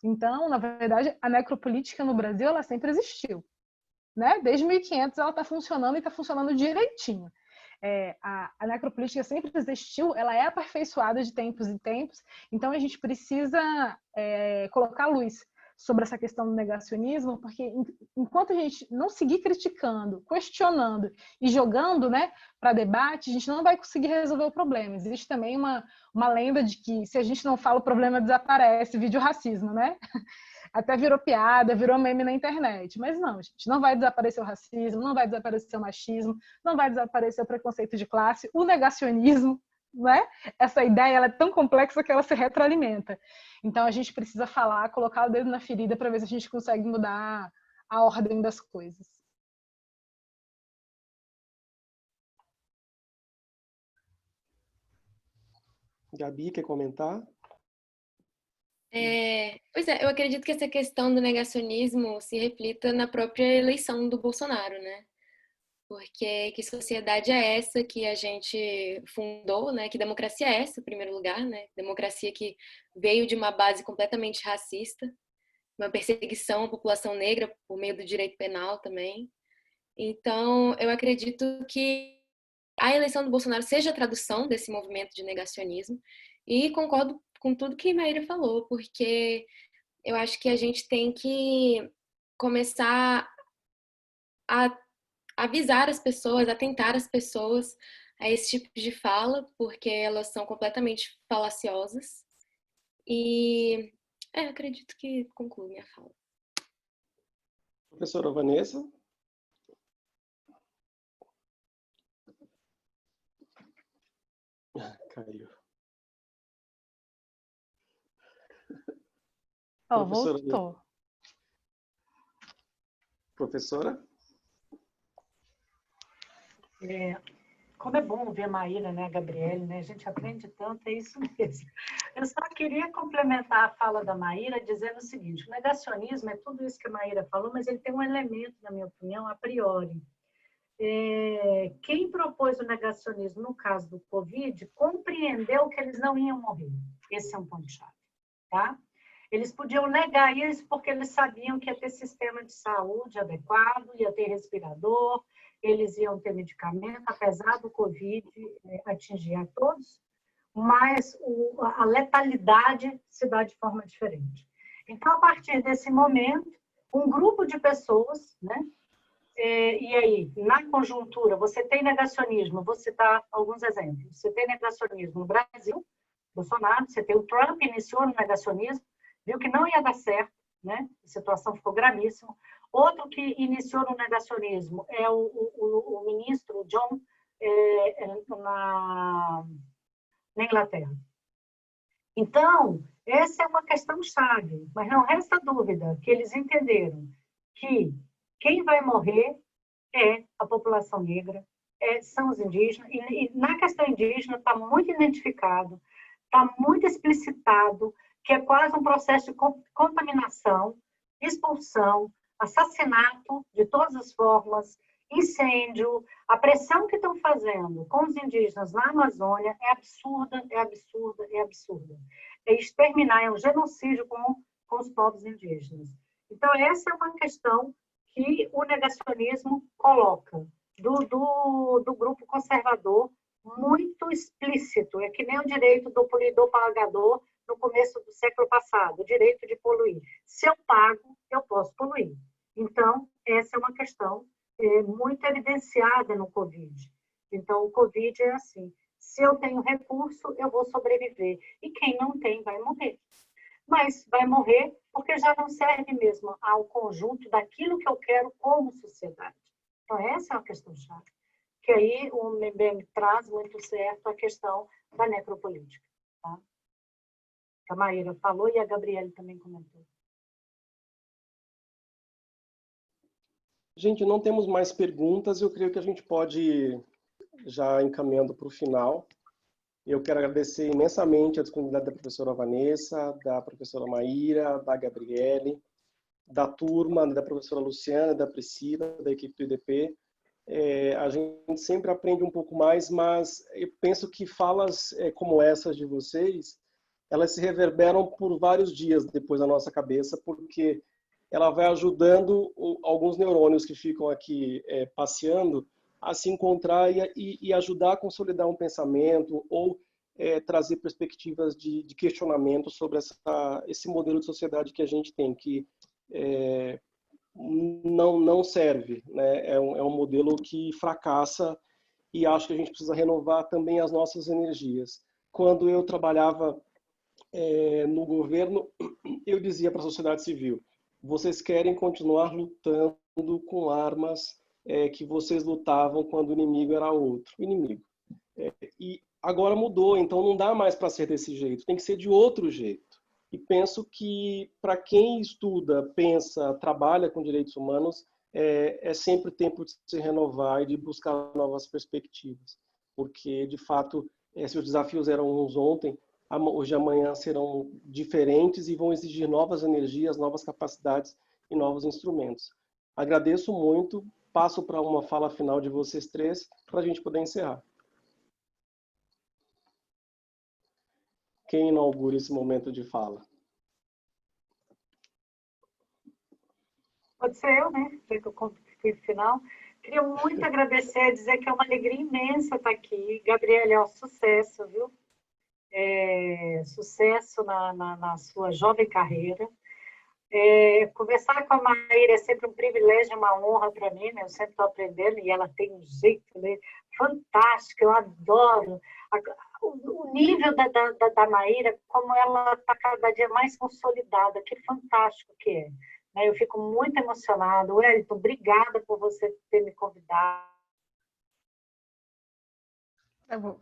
Então, na verdade, a necropolítica no Brasil ela sempre existiu. Né? Desde 1500 ela está funcionando e está funcionando direitinho. A necropolítica sempre existiu, ela é aperfeiçoada de tempos em tempos, então a gente precisa colocar luz sobre essa questão do negacionismo, porque enquanto a gente não seguir criticando, questionando e jogando, né, para debate, a gente não vai conseguir resolver o problema. Existe também uma lenda de que se a gente não fala, o problema desaparece, vídeo racismo, né? Até virou piada, virou meme na internet. Mas não, gente, não vai desaparecer o racismo, não vai desaparecer o machismo, não vai desaparecer o preconceito de classe, o negacionismo, né? Essa ideia ela é tão complexa que ela se retroalimenta. Então a gente precisa falar, colocar o dedo na ferida para ver se a gente consegue mudar a ordem das coisas. Gabi, quer comentar? Pois é, eu acredito que essa questão do negacionismo se reflita na própria eleição do Bolsonaro, né? Porque que sociedade é essa que a gente fundou, né? Que democracia é essa, em primeiro lugar, né? Democracia que veio de uma base completamente racista, uma perseguição à população negra por meio do direito penal também. Então, eu acredito que a eleição do Bolsonaro seja a tradução desse movimento de negacionismo e concordo com tudo que Maíra falou, porque eu acho que a gente tem que começar a avisar as pessoas, atentar as pessoas a esse tipo de fala, porque elas são completamente falaciosas. E acredito que concluo minha fala. Professora Vanessa? Caiu. Voltou. Professora? Como é bom ver a Maíra, né, a Gabriele, né? A gente aprende tanto, é isso mesmo. Eu só queria complementar a fala da Maíra dizendo o seguinte, o negacionismo é tudo isso que a Maíra falou, mas ele tem um elemento, na minha opinião, a priori. Quem propôs o negacionismo no caso do Covid compreendeu que eles não iam morrer. Esse é um ponto-chave, tá? Eles podiam negar isso porque eles sabiam que ia ter sistema de saúde adequado, ia ter respirador, eles iam ter medicamento, apesar do Covid atingir a todos, mas a letalidade se dá de forma diferente. Então, a partir desse momento, um grupo de pessoas, né? E aí, na conjuntura, você tem negacionismo, vou citar alguns exemplos. Você tem negacionismo no Brasil, Bolsonaro, você tem o Trump, iniciou no negacionismo, viu que não ia dar certo, né? A situação ficou gravíssima. Outro que iniciou no negacionismo é o ministro John na Inglaterra. Então, essa é uma questão chave, mas não resta dúvida que eles entenderam que quem vai morrer é a população negra, são os indígenas, e na questão indígena está muito identificado, está muito explicitado, que é quase um processo de contaminação, expulsão, assassinato de todas as formas, incêndio, a pressão que estão fazendo com os indígenas na Amazônia é absurda, é absurda, é absurda. É exterminar, é um genocídio com os povos indígenas. Então, essa é uma questão que o negacionismo coloca, do grupo conservador, muito explícito. É que nem o direito do poluidor-pagador no começo do século passado, o direito de poluir. Se eu pago, eu posso poluir. Então, essa é uma questão muito evidenciada no Covid. Então, o Covid é assim, se eu tenho recurso, eu vou sobreviver. E quem não tem, vai morrer. Mas vai morrer porque já não serve mesmo ao conjunto daquilo que eu quero como sociedade. Então, essa é uma questão chave. Que aí o MBM traz muito certo a questão da necropolítica. Tá? A Maíra falou e a Gabriele também comentou. Gente, não temos mais perguntas. Eu creio que a gente pode ir já encaminhando para o final. Eu quero agradecer imensamente a disponibilidade da professora Vanessa, da professora Maíra, da Gabriele, da turma, da professora Luciana, da Priscila, da equipe do IDP. A gente sempre aprende um pouco mais, mas eu penso que falas como essas de vocês, elas se reverberam por vários dias depois na nossa cabeça, porque ela vai ajudando alguns neurônios que ficam aqui passeando a se encontrar e ajudar a consolidar um pensamento ou trazer perspectivas de questionamento sobre esse modelo de sociedade que a gente tem, que não serve, né? É um modelo que fracassa e acho que a gente precisa renovar também as nossas energias. Quando eu trabalhava no governo, eu dizia para a sociedade civil: vocês querem continuar lutando com armas que vocês lutavam quando o inimigo era outro inimigo. E agora mudou, então não dá mais para ser desse jeito, tem que ser de outro jeito. E penso que para quem estuda, pensa, trabalha com direitos humanos, é sempre tempo de se renovar e de buscar novas perspectivas. Porque, de fato, se os desafios eram uns ontem, hoje e amanhã serão diferentes e vão exigir novas energias, novas capacidades e novos instrumentos. Agradeço muito, passo para uma fala final de vocês três, para a gente poder encerrar. Quem inaugura esse momento de fala? Pode ser eu, né? Já que eu fui no final. Queria muito agradecer, dizer que é uma alegria imensa estar aqui. Gabriela, sucesso, viu? Sucesso na sua jovem carreira. Conversar com a Maíra é sempre um privilégio, uma honra para mim, né? Eu sempre estou aprendendo e ela tem um jeito, né, fantástico, eu adoro. O nível da Maíra, como ela está cada dia mais consolidada, que fantástico que é. Né? Eu fico muito emocionada. Wellington, obrigada por você ter me convidado. Tá bom.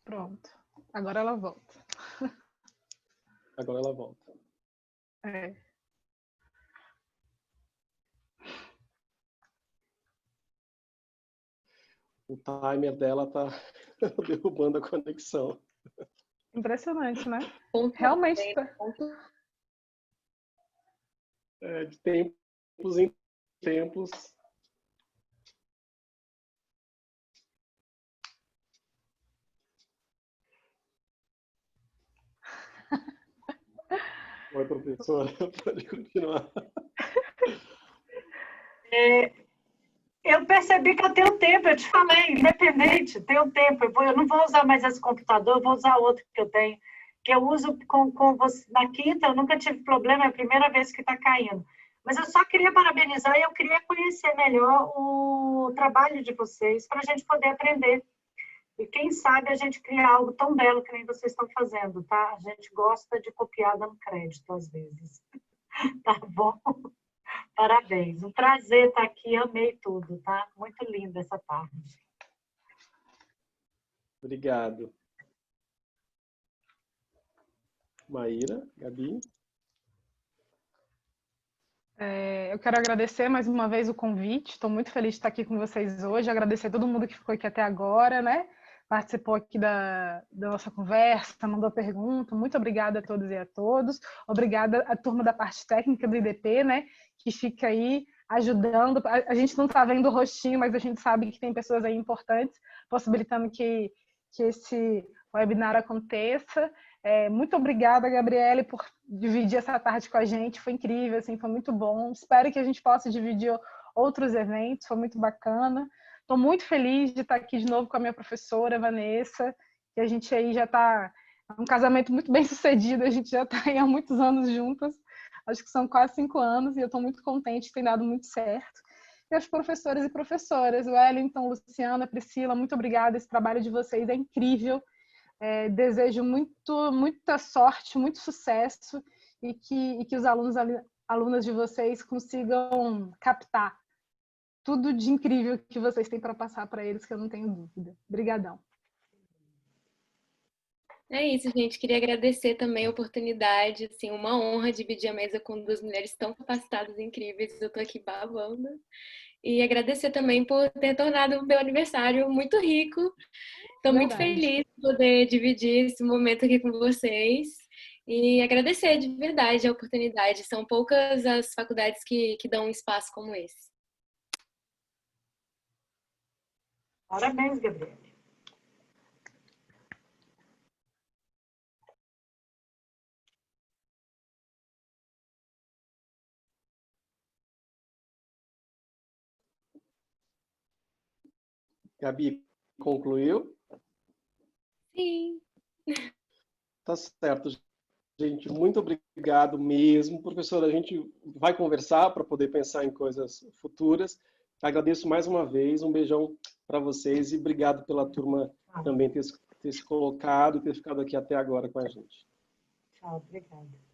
Pronto. Agora ela volta. Agora ela volta. O timer dela tá derrubando a conexão. Impressionante, né? Realmente. De tempos em tempos. Oi, professora, pode continuar. Eu percebi que eu tenho tempo, eu te falei, independente, tenho tempo. Eu não vou usar mais esse computador, eu vou usar outro que eu tenho, que eu uso com você. Na quinta, eu nunca tive problema, é a primeira vez que está caindo. Mas eu só queria parabenizar e eu queria conhecer melhor o trabalho de vocês, para a gente poder aprender. E quem sabe a gente cria algo tão belo que nem vocês estão fazendo, tá? A gente gosta de copiar dando crédito, às vezes. Tá bom? Parabéns. Um prazer estar aqui, amei tudo, tá? Muito linda essa tarde. Obrigado. Maíra, Gabi? Eu quero agradecer mais uma vez o convite. Estou muito feliz de estar aqui com vocês hoje. Agradecer a todo mundo que ficou aqui até agora, né? Participou aqui da nossa conversa, mandou pergunta. Muito obrigada a todos e a todos. Obrigada à turma da parte técnica do IDP, né? Que fica aí ajudando. A gente não está vendo o rostinho, mas a gente sabe que tem pessoas aí importantes possibilitando que esse webinar aconteça. Muito obrigada, Gabriele, por dividir essa tarde com a gente. Foi incrível, assim, foi muito bom. Espero que a gente possa dividir outros eventos, foi muito bacana. Estou muito feliz de estar aqui de novo com a minha professora, Vanessa, que a gente aí já está... É um casamento muito bem sucedido, a gente já está há muitos anos juntas, acho que são quase 5 anos, e eu estou muito contente, tem dado muito certo. E aos professores e professoras, Wellington, Luciana, Priscila, muito obrigada, esse trabalho de vocês é incrível. Desejo muita sorte, muito sucesso, e que os alunas de vocês consigam captar tudo de incrível que vocês têm para passar para eles, que eu não tenho dúvida. Obrigadão. É isso, gente. Queria agradecer também a oportunidade, assim, uma honra dividir a mesa com 2 mulheres tão capacitadas e incríveis. Eu tô aqui babando. E agradecer também por ter tornado o meu aniversário muito rico. Estou muito feliz de poder dividir esse momento aqui com vocês. E agradecer de verdade a oportunidade. São poucas as faculdades que dão um espaço como esse. Parabéns, Gabriela. Gabi, concluiu? Sim. Tá certo, gente. Muito obrigado mesmo. Professora, a gente vai conversar para poder pensar em coisas futuras. Agradeço mais uma vez. Um beijão para vocês e obrigado pela turma também ter se colocado e ter ficado aqui até agora com a gente. Tchau, obrigada.